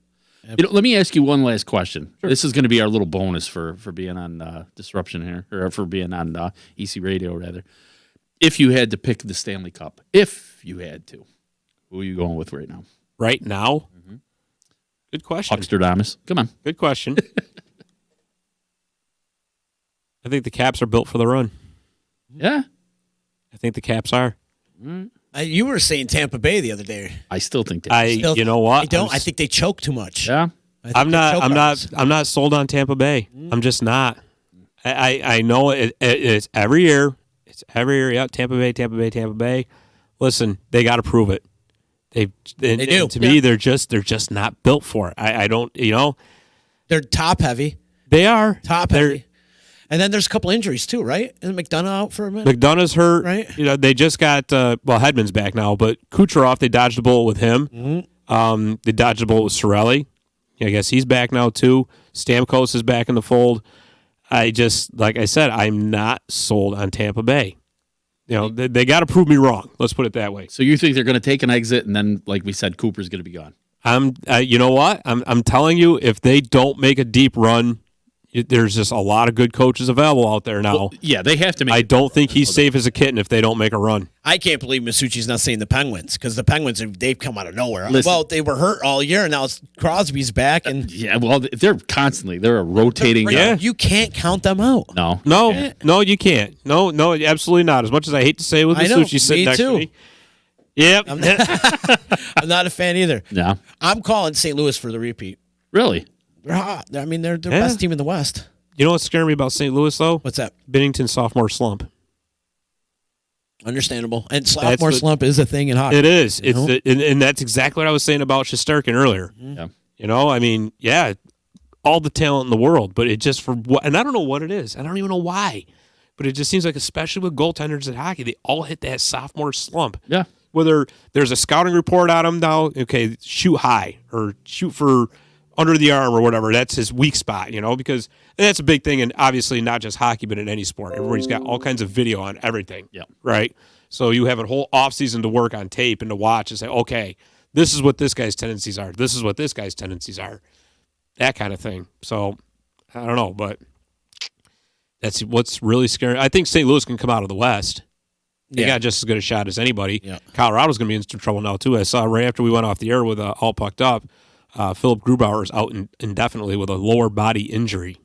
D: You know, let me ask you one last question. Sure. This is going to be our little bonus for being on Disruption here, or for being on EC Radio, rather. If you had to pick the Stanley Cup, if you had to, who are you going with right now?
E: Right now? Mm-hmm. Good question.
D: Hucksterdamus. Come on.
E: Good question. I think the Caps are built for the run.
D: Yeah.
E: I think the Caps are.
F: Mm. You were saying Tampa Bay the other day.
D: I still think that.
E: You know what?
F: I don't. I think they choke too much.
D: Yeah.
E: I'm not sold on Tampa Bay. I'm just not. I know it's every year. It's every year. Yeah, Tampa Bay. Listen, they got to prove it. They do. To me, they're just not built for it. I don't. You know,
F: they're top heavy.
E: They are
F: top heavy. And then there's a couple injuries too, right? Isn't McDonough out for a minute?
E: McDonough's hurt.
F: Right.
E: You know, they just got Hedman's back now, but Kucherov, they dodged a bullet with him. Mm-hmm. They dodged a bullet with Cirelli. I guess he's back now too. Stamkos is back in the fold. Like I said, I'm not sold on Tampa Bay. You know, they got to prove me wrong. Let's put it that way.
D: So you think they're going to take an exit, and then, like we said, Cooper's going to be gone?
E: You know what? I'm telling you, if they don't make a deep run, there's just a lot of good coaches available out there now.
D: Well, yeah, they have to make.
E: I don't think he's safe as a kitten if they don't make a run.
F: I can't believe Masucci's not saying the Penguins, because the Penguins, they've come out of nowhere.
D: Listen,
F: well, they were hurt all year, and now Crosby's back. And
D: yeah, well, they're a rotating.
F: Yeah, you can't count them out.
E: No, you can't. No, absolutely not. As much as I hate to say it with Masucci sitting next to me. Yep.
F: I'm not a fan either.
D: No.
F: I'm calling St. Louis for the repeat.
D: Really?
F: They're hot. I mean, they're the best team in the West.
E: You know what's scaring me about St. Louis, though?
F: What's that?
E: Binnington's sophomore slump.
F: Understandable. And sophomore slump is a thing in hockey.
E: It is. And that's exactly what I was saying about Shesterkin earlier.
D: Yeah.
E: You know, I mean, yeah, all the talent in the world, but it just and I don't know what it is. I don't even know why. But it just seems like, especially with goaltenders in hockey, they all hit that sophomore slump.
D: Yeah.
E: Whether there's a scouting report on them now, okay, shoot high or shoot for under the arm or whatever. That's his weak spot, you know, because that's a big thing. And obviously not just hockey, but in any sport. Everybody's got all kinds of video on everything.
D: Yeah.
E: Right. So you have a whole offseason to work on tape and to watch and say, okay, this is what this guy's tendencies are. This is what this guy's tendencies are. That kind of thing. So I don't know, but That's what's really scary. I think St. Louis can come out of the West. They
F: Yeah.
E: got just as good a shot as anybody.
F: Yeah.
E: Colorado's going to be in some trouble now, too. I saw right after we went off the air with All Pucked Up, Philip Grubauer is out indefinitely with a lower body injury.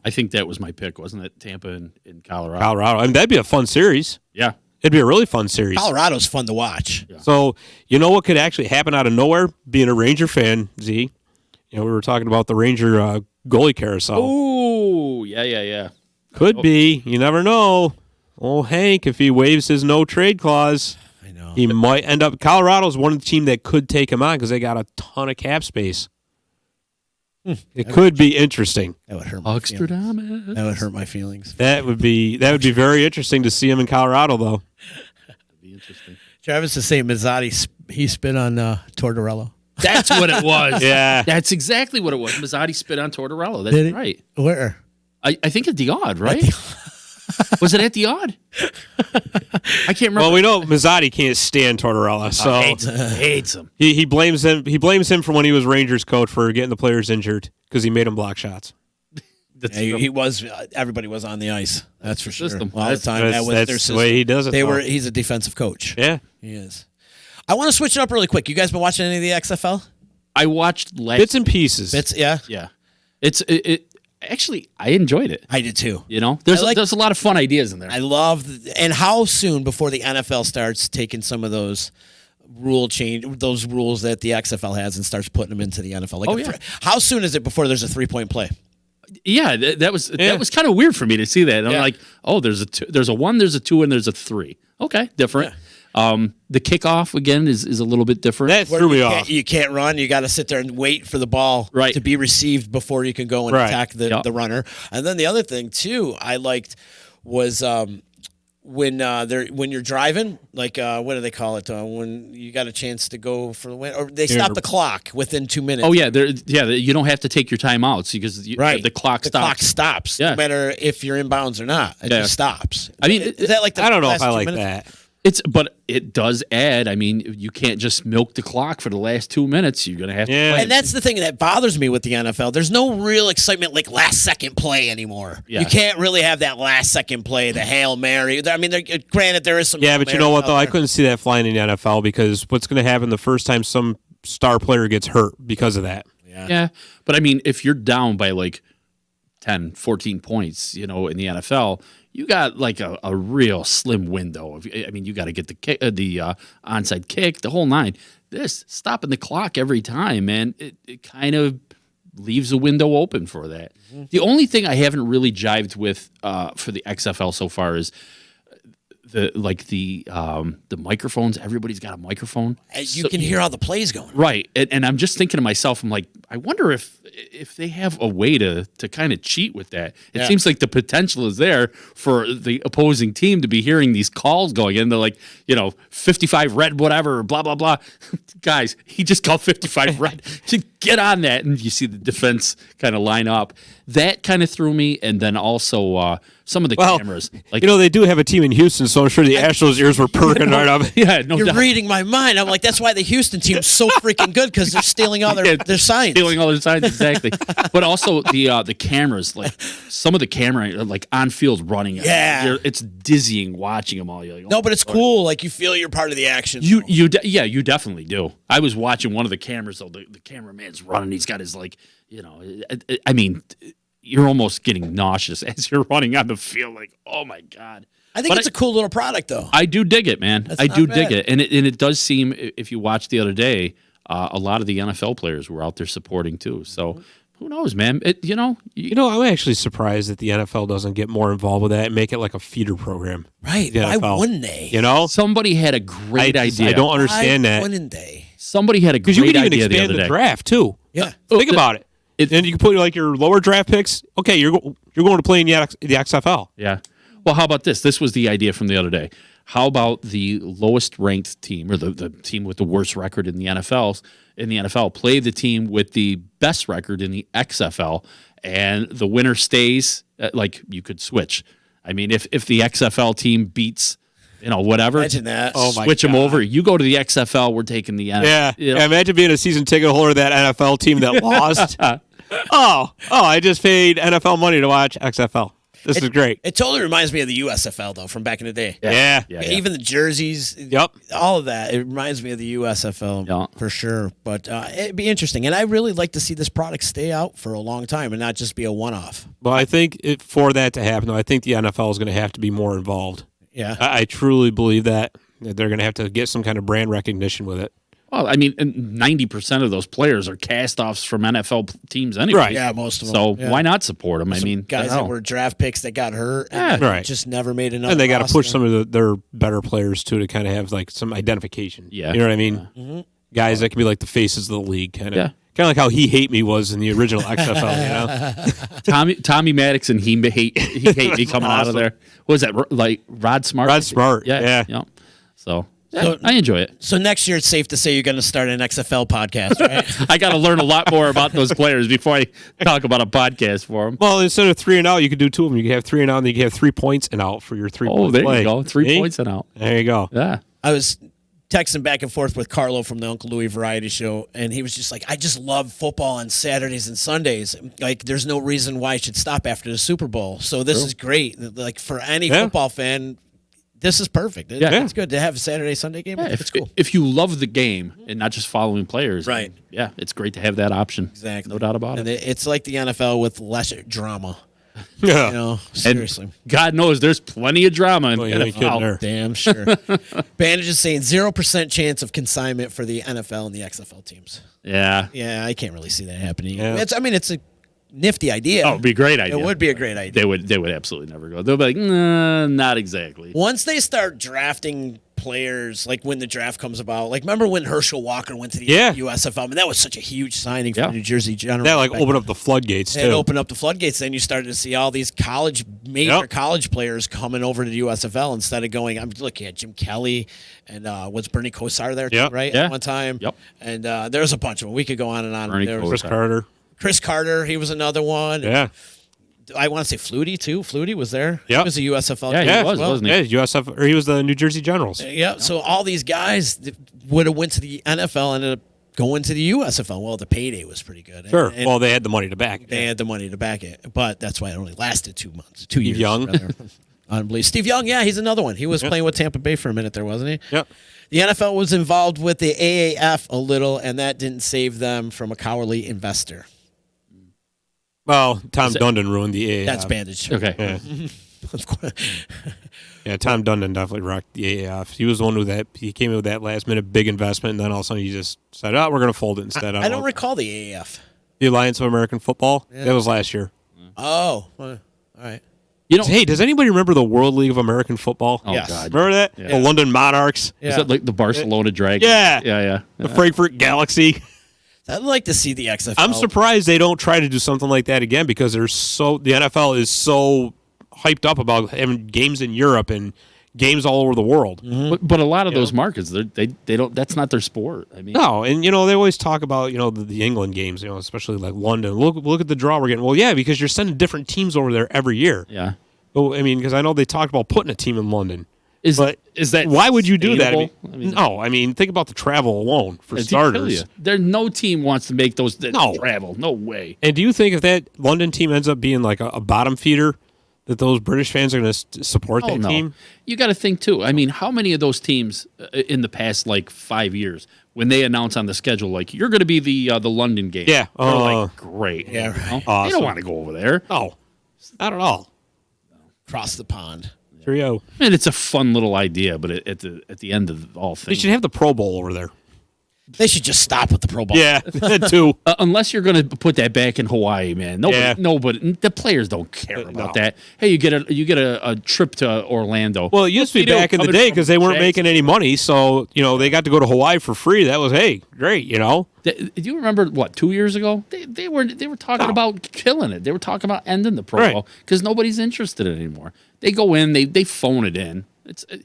D: I think that was my pick, wasn't it? Tampa and Colorado.
E: Colorado. I mean, that'd be a fun series.
D: Yeah.
E: It'd be a really fun series.
F: Colorado's fun to watch.
D: Yeah.
E: So, you know what could actually happen out of nowhere? Being a Ranger fan, Z, we were talking about the Ranger goalie carousel.
D: Ooh, yeah.
E: Could be. You never know. Old Hank, if he waives his no-trade clause,
F: I know.
E: he might end up. Colorado's one of the team that could take him on because they got a ton of cap space. It could be interesting.
F: That would hurt my feelings.
D: Huckstradamus.
F: That would hurt my feelings.
E: That would be very interesting to see him in Colorado, though.
D: That'd be interesting.
F: Travis is saying Mazzotti, he spit on Tortorella.
D: That's what it was.
E: Yeah.
D: That's exactly what it was. Mazzotti spit on Tortorella.
F: Did
D: That's
F: he?
D: right.
F: Where?
D: I think at the Odd, right? Was it at the Odd? I can't remember.
E: Well, we know Mazzotti can't stand Tortorella, so
D: hates him.
E: he blames him. He blames him for when he was Rangers coach for getting the players injured because he made them block shots.
F: Yeah, he was. Everybody was on the ice. That's for sure.
D: System.
F: All the time.
E: That's,
F: That was
E: that's
F: their
E: the
F: system.
E: way he does it. though.
F: He's a defensive coach.
E: Yeah.
F: He is. I want to switch it up really quick. You guys been watching any of the XFL?
D: I watched
E: Bits and pieces.
F: Yeah.
D: Yeah, it actually I enjoyed it.
F: I did too.
D: There's a lot of fun ideas in there.
F: I love and how soon before the NFL starts taking some of those rules that the XFL has and starts putting them into the NFL. Like how soon is it before there's a 3-point play?
D: Yeah, that was kind of weird for me to see that. And I'm like, oh, there's a 1, there's a 2, and there's a 3. Okay, different. The kickoff again is a little bit different.
E: That threw me off.
F: You can't run. You got to sit there and wait for the ball to be received before you can go and attack the runner. And then the other thing too I liked was when you're driving, like what do they call it? When you got a chance to go for the win, or they stop the clock within 2 minutes.
D: Oh yeah, you don't have to take your timeouts because the clock stops.
F: The clock stops, no matter if you're inbounds or not. It just stops.
D: I mean,
F: is that like
E: I don't know if I
F: 2
E: like
F: minutes?
E: that.
D: But it does add. I mean, you can't just milk the clock for the last 2 minutes. You're gonna have to play.
F: And that's the thing that bothers me with the NFL. There's no real excitement like last second play anymore.
D: Yeah.
F: You can't really have that last second play, the Hail Mary. I mean, granted there is some.
E: Yeah,
F: Hail
E: but you know
F: Marys
E: what
F: out
E: though? I
F: there.
E: couldn't see that flying in the NFL because what's going to happen the first time some star player gets hurt because of that?
D: Yeah, but I mean, if you're down by like 10, 14 points, in the NFL, you got like a real slim window. I mean, you got to get the kick, the onside kick, the whole nine. This stopping the clock every time, man, it kind of leaves a window open for that. Mm-hmm. The only thing I haven't really jived with for the XFL so far is the microphones. Everybody's got a microphone.
F: You can hear all the plays going.
D: Right. And I'm just thinking to myself, I'm like, I wonder if they have a way to kind of cheat with that. It seems like the potential is there for the opposing team to be hearing these calls going in. They're like, 55 red, whatever, blah, blah, blah. Guys, he just called 55 red. Get on that. And you see the defense kind of line up. That kind of threw me. And then also some of the cameras. Like,
E: they do have a team in Houston, so I'm sure the Astros' ears were perking right up.
D: Yeah, no
F: You're
D: doubt.
F: reading my mind. I'm like, that's why the Houston team's so freaking good because they're stealing all their signs.
D: Stealing all their signs, exactly. But also the cameras, like some of the camera, like on field running.
F: Yeah.
D: It's dizzying watching them all. You're like,
F: No, but it's cool. Like you feel you're part of the action.
D: You definitely do. I was watching one of the cameras though. The cameraman's running. He's got his I mean, you're almost getting nauseous as you're running on the field. Like, oh my god.
F: I think it's a cool little product though.
D: I do dig it, man.
F: That's
D: I do
F: not
D: dig
F: bad.
D: it, and it does seem if you watched the other day, a lot of the NFL players were out there supporting too. So. Who knows, man?
E: I'm actually surprised that the NFL doesn't get more involved with that and make it like a feeder program.
F: Right.
E: The
F: Why
E: NFL.
F: wouldn't they?
D: Somebody had a great idea.
E: I don't understand
F: Why
E: that.
F: wouldn't they?
D: Somebody had a great
E: Because you could even
D: idea the
E: expand
D: other
E: the
D: day.
E: draft too.
F: Yeah.
E: Think about it. And you can put like your lower draft picks. Okay, you're going to play in the XFL.
D: Yeah. Well, how about this? This was the idea from the other day. How about the lowest ranked team or the team with the worst record in the NFL play the team with the best record in the XFL, and the winner stays? Like you could switch. I mean, if the XFL team beats, whatever,
F: Imagine that.
E: Oh my
D: switch them
E: God.
D: over. You go to the XFL. We're taking the NFL.
E: Yeah. Imagine being a season ticket holder of that NFL team that lost. I just paid NFL money to watch XFL. This is great.
F: It totally reminds me of the USFL, though, from back in the day.
E: Yeah.
F: Even the jerseys.
E: Yep.
F: All of that. It reminds me of the USFL for sure. But it'd be interesting. And I really like to see this product stay out for a long time and not just be a one-off.
E: Well, I think for that to happen, I think the NFL is going to have to be more involved.
F: Yeah.
E: I truly believe that they're going to have to get some kind of brand recognition with it.
D: Well, I mean, 90% of those players are cast-offs from NFL teams anyway.
E: Right.
F: Yeah, most of them.
D: So
F: Yeah.
D: why not support them? I mean,
F: guys that were draft picks that got hurt and
E: Right.
F: just never made enough.
E: And they got to push some of their better players, too, to kind of have like some identification.
D: Yeah.
E: You know what I mean? Mm-hmm. Guys that can be like the faces of the league, kind of.
D: Yeah.
E: Kind of like how He Hate Me was in the original XFL, you know?
D: Tommy Maddox and he hate me coming out of there. What was that, like Rod Smart?
E: Rod Smart, yeah.
D: So I enjoy it.
F: So next year, it's safe to say you're going to start an XFL podcast, right?
D: I got to learn a lot more about those players before I talk about a podcast for them.
E: Well, instead of 3 and out, you could do 2 of them. You could have 3 and out, and then you could have 3 points and out for your 3 points.
D: Oh, there
E: play.
D: you go. 3
E: See?
D: points and out.
E: There you go.
D: Yeah.
F: I was texting back and forth with Carlo from the Uncle Louie Variety Show, and he was just like, I just love football on Saturdays and Sundays. Like, there's no reason why I should stop after the Super Bowl. So this is great. Like, for any football fan, this is perfect. It's good to have a Saturday, Sunday game.
D: Yeah,
F: It's cool.
D: If you love the game and not just following players,
F: Right.
D: Yeah, it's great to have that option.
F: Exactly.
D: No doubt about
F: And
D: it.
F: it's like the NFL with less drama.
E: Yeah.
F: You know, seriously.
D: God knows there's plenty of drama in
E: Oh,
D: the
E: you ain't kidding
D: NFL.
E: there.
F: Damn sure. Bandage is saying 0% chance of consignment for the NFL and the XFL teams.
D: Yeah.
F: Yeah, I can't really see that happening.
E: Yeah.
F: It's a nifty idea.
D: Oh, it'd be a great idea.
F: It would be a great idea.
D: They would absolutely never go. They'll be like, nah, not exactly.
F: Once they start drafting players, like when the draft comes about, like remember when Herschel Walker went to the USFL? I mean, that was such a huge signing for the New Jersey Generals.
E: That like opened up the floodgates too.
F: It opened up the floodgates. Then you started to see all these major college players coming over to the USFL instead of going. I'm looking at Jim Kelly and was Bernie Kosar there too, right?
D: Yeah.
F: At one time.
D: Yep.
F: And there's a bunch of them. We could go on and on.
D: Bernie
F: There was
E: Chris Carter.
F: Chris Carter, he was another one.
E: Yeah.
F: I want to say Flutie too. Flutie was there.
E: Yep.
F: He was a USFL.
D: Yeah,
F: guy
D: he was,
F: as well.
D: wasn't he?
E: Yeah, USF, or he was the New Jersey Generals.
F: Yeah. So all these guys would have went to the NFL and ended up going to the USFL. Well, the payday was pretty good.
E: Sure.
F: And
E: Well, they had the money to back it.
F: they had the money to back it, but that's why it only lasted 2 months, 2 years.
E: Young.
F: rather. Unbelievable. Steve Young, yeah, he's another one. He was playing with Tampa Bay for a minute there, wasn't he?
E: Yep.
F: The NFL was involved with the AAF a little, and that didn't save them from a cowardly investor.
E: Well, Tom Dundon ruined the AAF.
F: That's bandage.
D: Okay.
E: Yeah.
F: Of course.
E: Yeah, Tom Dundon definitely rocked the AAF. He was the one with that. He came in with that last minute big investment, and then all of a sudden he just said, "Oh, we're going to fold it instead."
F: I don't recall the AAF.
E: The Alliance of American Football. That was last year.
F: Oh, well, all right.
D: You know,
E: Hey, does anybody remember the World League of American Football?
D: oh
F: Yes.
D: God,
E: Remember that?
D: Yeah.
E: The London Monarchs,
F: Yeah.
D: is that like the Barcelona Dragon?
E: Yeah.
D: yeah.
E: the Frankfurt Galaxy.
F: I'd like to see the XFL.
E: I'm surprised they don't try to do something like that again because the NFL is so hyped up about having games in Europe and games all over the world.
D: But a lot of those markets, they don't. That's not their sport. I mean,
E: No, and they always talk about the England games, especially like London. Look at the draw we're getting. Well, yeah, because you're sending different teams over there every year.
D: yeah.
E: Oh, I mean, because I know they talked about putting a team in London.
D: Is
E: But
D: that
E: why would you do that?
D: sustainable?
E: I mean, think about the travel alone for
D: It'd kill
E: starters.
D: you. There, no team wants to make those
E: No.
D: travel. No way.
E: And do you think if that London team ends up being like a bottom feeder, that those British fans are going to support
D: Oh
E: that
D: no.
E: team?
D: You got to think too. I mean, how many of those teams in the past like 5 years, when they announce on the schedule like you're going to be the London game?
E: Yeah.
D: they're like great.
F: Yeah, right.
D: You know? They
E: Awesome.
D: don't want to go over there.
E: No, not at all.
F: Cross the pond.
E: Cheerio.
D: I mean, it's a fun little idea, but at the end of all
E: They
D: things,
E: should have the Pro Bowl over there.
F: They should just stop with the Pro Bowl.
E: Yeah, that too.
D: unless you're going to put that back in Hawaii, man. Nobody, the players don't care about that. Hey, you get a trip to Orlando.
E: Well, it used to be back in the day because they weren't making any money, so they got to go to Hawaii for free. That was great.
D: Do you remember what 2 years ago they were talking about killing it. They were talking about ending the Pro Bowl because nobody's interested anymore. They go in, they phone it in.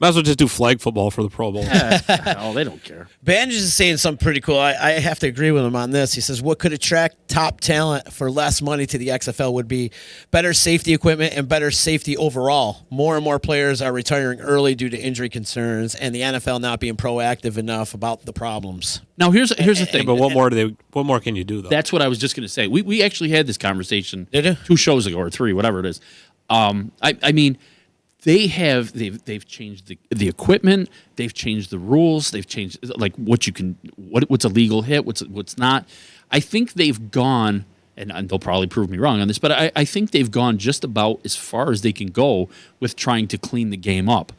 E: Might as well just do flag football for the Pro Bowl.
D: Oh, they don't care.
F: Bandage is saying something pretty cool. I have to agree with him on this. He says, what could attract top talent for less money to the XFL would be better safety equipment and better safety overall. More and more players are retiring early due to injury concerns and the NFL not being proactive enough about the problems.
D: Now, here's the thing.
E: But what more can you do, though?
D: That's what I was just going to say. We actually had this conversation
F: Did you?
D: 2 shows ago or 3, whatever it is. I mean, they've changed the equipment, they've changed the rules, they've changed like what's a legal hit, what's not. I think they've gone, and they'll probably prove me wrong on this, but I think they've gone just about as far as they can go with trying to clean the game up.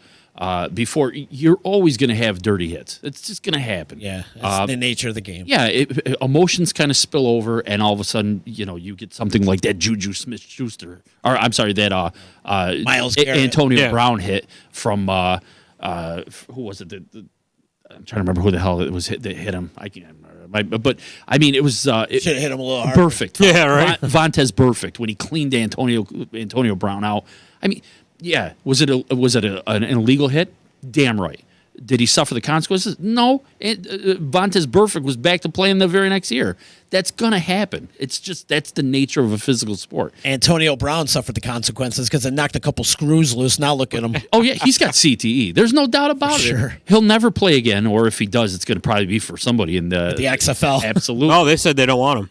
D: Before, you're always going to have dirty hits. It's just going to happen.
F: Yeah, that's the nature of the game.
D: Yeah, emotions kind of spill over, and all of a sudden, you get something like that Juju Smith-Schuster, or I'm sorry, that
F: Myles Garrett.
D: Antonio Brown hit from who was it? I'm trying to remember who the hell it was that hit him. I can't remember. But I mean, it was
F: should have hit him a little harder.
D: Perfect.
E: Yeah, right.
D: Vontez Perfect when he cleaned Antonio Brown out. I mean. Yeah, was it an illegal hit? Damn right. Did he suffer the consequences? No. Vontez Burfict was back to playing the very next year. That's gonna happen. It's just that's the nature of a physical sport.
F: Antonio Brown suffered the consequences because it knocked a couple screws loose. Now look at him.
D: Oh yeah, he's got CTE. There's no doubt about it.
F: Sure.
D: He'll never play again, or if he does, it's gonna probably be for somebody in the
F: XFL.
D: Absolutely.
E: No, they said they don't want him.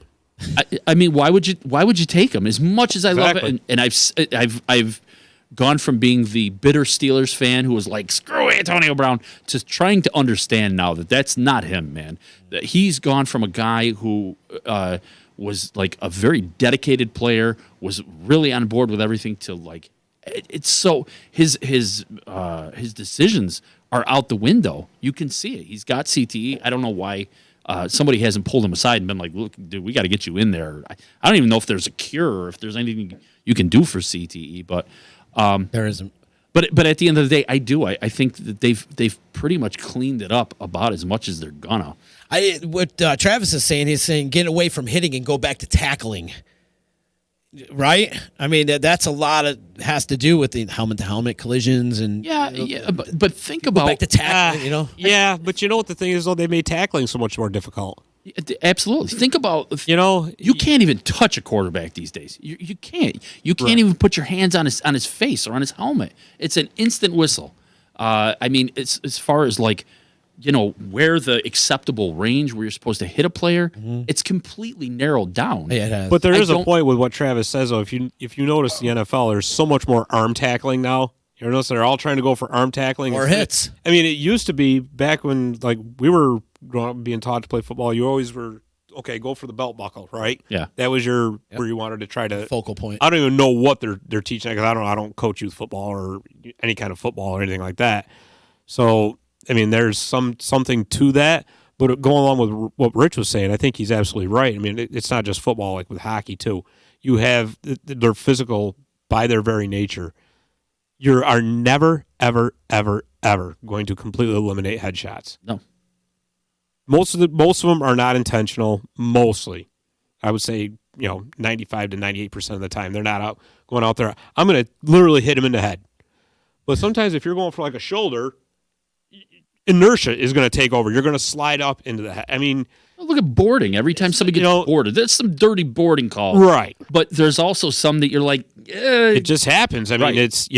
D: I mean, why would you take him? As much as I love it, and I've gone from being the bitter Steelers fan who was like, screw Antonio Brown, to trying to understand now that that's not him, man. That he's gone from a guy who was like a very dedicated player, was really on board with everything, to like, it's so, his decisions are out the window. You can see it. He's got CTE. I don't know why somebody hasn't pulled him aside and been like, look, dude, we got to get you in there. I don't even know if there's a cure or if there's anything you can do for CTE, but
F: there isn't.
D: But at the end of the day, I think that they've pretty much cleaned it up about as much as they're gonna.
F: What Travis is saying, he's saying get away from hitting and go back to tackling. Right? I mean, that's a lot of has to do with the helmet-to-helmet collisions and
D: but think about
F: back to tackling.
E: Yeah, but you know what the thing is though, they made tackling so much more difficult.
D: Absolutely. Think about you can't even touch a quarterback these days. You can't. You can't even put your hands on his face or on his helmet. It's an instant whistle. I mean, it's as far as like where the acceptable range where you're supposed to hit a player, it's completely narrowed down.
F: Yeah, it has.
E: But there is a point with what Travis says though. If you notice the NFL, there's so much more arm tackling now. You notice they're all trying to go for arm tackling
F: or hits.
E: I mean, it used to be back when like we were growing up being taught to play football. You always were go for the belt buckle, right?
D: Yeah,
E: that was where you wanted to try to
F: focal point.
E: I don't even know what they're teaching because I don't coach youth football or any kind of football or anything like that. So I mean, there's something to that. But going along with what Rich was saying, I think he's absolutely right. I mean, it's not just football, like with hockey too. You have they're physical by their very nature. You are never, ever, ever, ever going to completely eliminate headshots.
D: No.
E: Most of them are not intentional. Mostly, I would say 95 to 98% of the time they're not going out there. I'm going to literally hit him in the head. But sometimes if you're going for like a shoulder, inertia is going to take over. You're going to slide up into the head. I mean,
D: look at boarding. Every time somebody gets boarded, that's some dirty boarding call,
E: right?
D: But there's also some that you're like,
E: it just happens. I mean, it's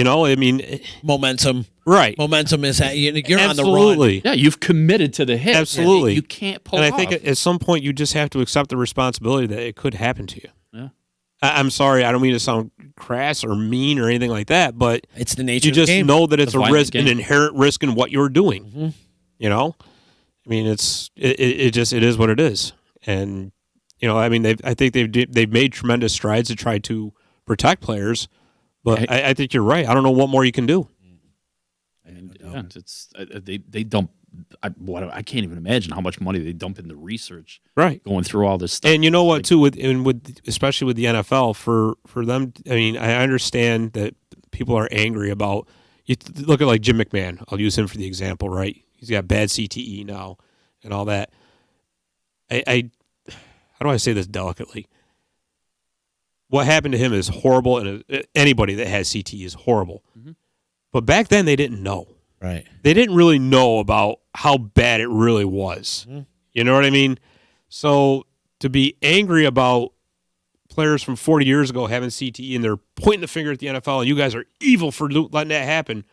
F: momentum.
E: Right,
F: momentum is you're
E: Absolutely.
F: On the run.
D: Yeah, you've committed to the hit.
E: Absolutely,
D: you can't pull.
E: And I think at some point you just have to accept the responsibility that it could happen to you.
D: Yeah,
E: I'm sorry, I don't mean to sound crass or mean or anything like that, but
F: it's the nature.
E: You
F: of the
E: just
F: game.
E: know that it's
D: a
E: risk, an inherent risk in what you're doing.
F: Mm-hmm.
E: I mean, it is what it is, and I mean, I think they've made tremendous strides to try to protect players, but I think you're right. I don't know what more you can do.
D: And it's they dump. I can't even imagine how much money they dump into research.
E: Right,
D: going through all this stuff.
E: And you know what, too, with especially with the NFL, for them. I mean, I understand that people are angry about. You look at like Jim McMahon. I'll use him for the example. Right, he's got bad CTE now and all that. I how do I say this delicately? What happened to him is horrible, and anybody that has CTE is horrible. Mm-hmm. But back then, they didn't know.
F: Right.
E: They didn't really know about how bad it really was. Mm-hmm. You know what I mean? So to be angry about players from 40 years ago having CTE and they're pointing the finger at the NFL and you guys are evil for letting that happen,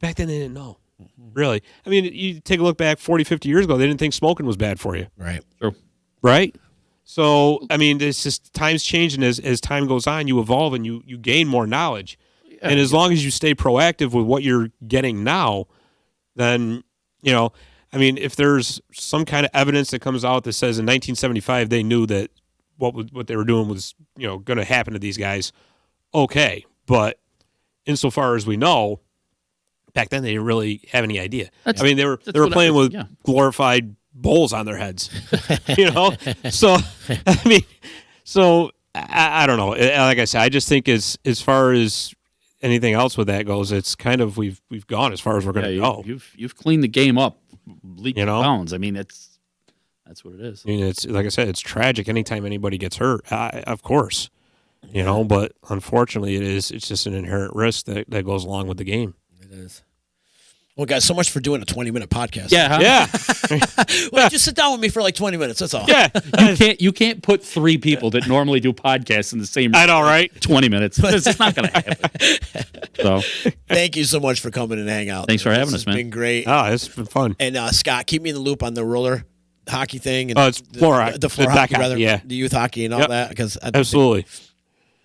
E: back then they didn't know. Mm-hmm. Really. I mean, you take a look back 40, 50 years ago, they didn't think smoking was bad for you.
F: Right.
D: True.
E: Right? So, I mean, it's just times change, and as time goes on, you evolve and you gain more knowledge. Yeah. And as long as you stay proactive with what you're getting now, then, I mean, if there's some kind of evidence that comes out that says in 1975 they knew that what they were doing was, going to happen to these guys, okay. But insofar as we know, back then they didn't really have any idea. They were playing with glorified bowls on their heads, So, I don't know. Like I said, I just think as far as anything else with that goes, it's kind of we've gone as far as we're going to go.
D: You've cleaned the game up, leaps and bounds. I mean, that's what it is.
E: I mean, it's like I said, it's tragic anytime anybody gets hurt. Of course, but unfortunately, it's just an inherent risk that goes along with the game.
F: It is. Well, guys, so much for doing a 20-minute podcast.
D: Yeah, huh?
E: Yeah.
F: Well, just sit down with me for like 20 minutes. That's all.
E: Yeah,
D: you can't put 3 people that normally do podcasts in the same.
E: I know, right?
D: 20 minutes. It's not going to happen. So,
F: thank you so much for coming and hang out.
D: Thanks for having us, man.
F: It's been great.
E: Oh, it's been fun.
F: And Scott, keep me in the loop on the roller hockey thing. And
E: it's floor hockey.
F: The floor hockey, rather.
E: Yeah.
F: The youth hockey and all that. Because
E: absolutely.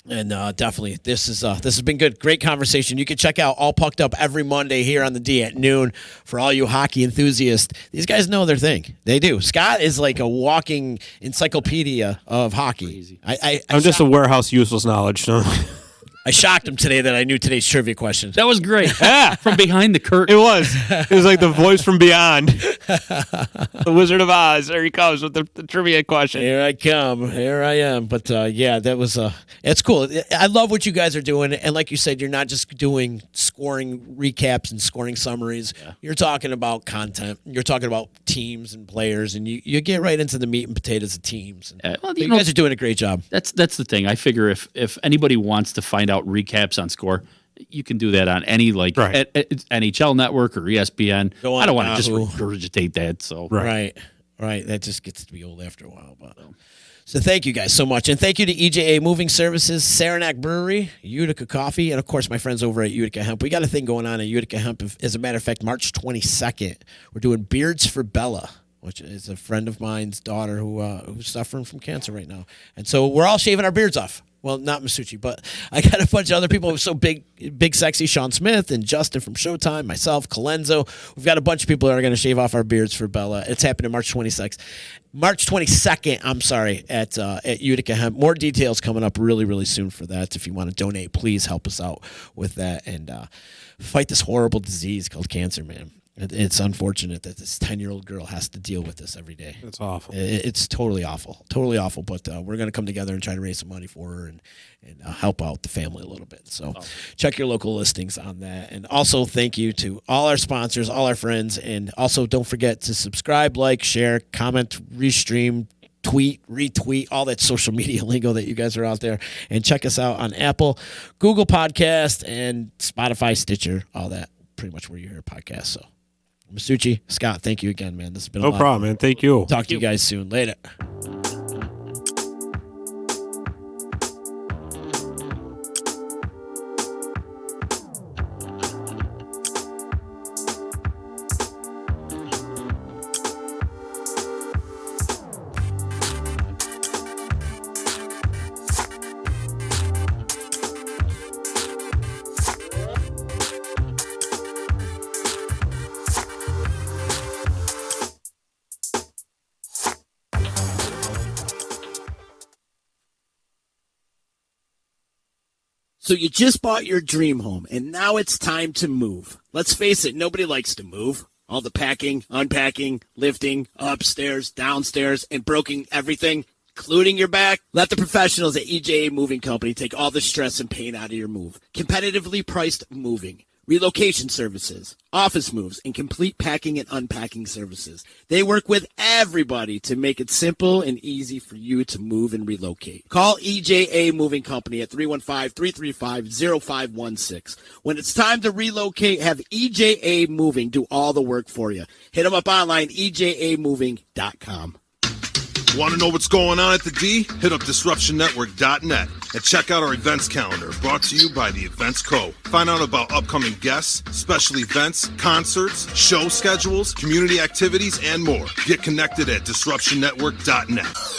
F: And definitely, this has been good. Great conversation. You can check out All Pucked Up every Monday here on the D at noon for all you hockey enthusiasts. These guys know their thing. They do. Scott is like a walking encyclopedia of hockey.
E: I'm just a warehouse useless knowledge. So.
F: I shocked him today that I knew today's trivia question.
D: That was great.
E: Yeah.
D: From behind the curtain.
E: It was like the voice from beyond. The Wizard of Oz. There he comes with the trivia question.
F: Here I come. Here I am. But that was it's cool. I love what you guys are doing. And like you said, you're not just doing scoring recaps and scoring summaries. Yeah. You're talking about content. You're talking about teams and players, and you get right into the meat and potatoes of teams. You guys are doing a great job.
D: That's the thing. I figure if anybody wants to find out recaps on score, you can do that on any at NHL Network or ESPN. I don't want to just regurgitate that. So
F: right. That just gets to be old after a while. But so thank you guys so much, and thank you to EJA Moving Services, Saranac Brewery, Utica Coffee, and of course my friends over at Utica Hemp. We got a thing going on at Utica Hemp. As a matter of fact, March 22nd, we're doing Beards for Bella, which is a friend of mine's daughter who's suffering from cancer right now, and so we're all shaving our beards off. Well, not Masucci, but I got a bunch of other people who are so big, sexy. Sean Smith and Justin from Showtime, myself, Colenzo. We've got a bunch of people that are going to shave off our beards for Bella. It's happening March 22nd. At Utica Hemp. More details coming up really, really soon for that. If you want to donate, please help us out with that and fight this horrible disease called cancer, man. It's unfortunate that this 10-year-old girl has to deal with this every day.
E: It's awful.
F: It's totally awful. Totally awful. But we're going to come together and try to raise some money for her and help out the family a little bit. So check your local listings on that. And also thank you to all our sponsors, all our friends. And also don't forget to subscribe, like, share, comment, restream, tweet, retweet, all that social media lingo that you guys are out there. And check us out on Apple, Google Podcast, and Spotify, Stitcher, all that. Pretty much where you hear a podcast. So. Masucci, Scott, thank you again, man. This has been a lot.
E: No problem, man. Thank you.
F: Talk to you guys soon. Later.
B: So you just bought your dream home, and now it's time to move. Let's face it, nobody likes to move. All the packing, unpacking, lifting, upstairs, downstairs, and broken everything, including your back. Let the professionals at EJA Moving Company take all the stress and pain out of your move. Competitively priced moving, relocation services, office moves, and complete packing and unpacking services. They work with everybody to make it simple and easy for you to move and relocate. Call EJA Moving Company at 315-335-0516. When it's time to relocate, have EJA Moving do all the work for you. Hit them up online, ejamoving.com.
C: Want to know what's going on at the D? Hit up DisruptionNetwork.net and check out our events calendar brought to you by the Events Co. Find out about upcoming guests, special events, concerts, show schedules, community activities, and more. Get connected at DisruptionNetwork.net.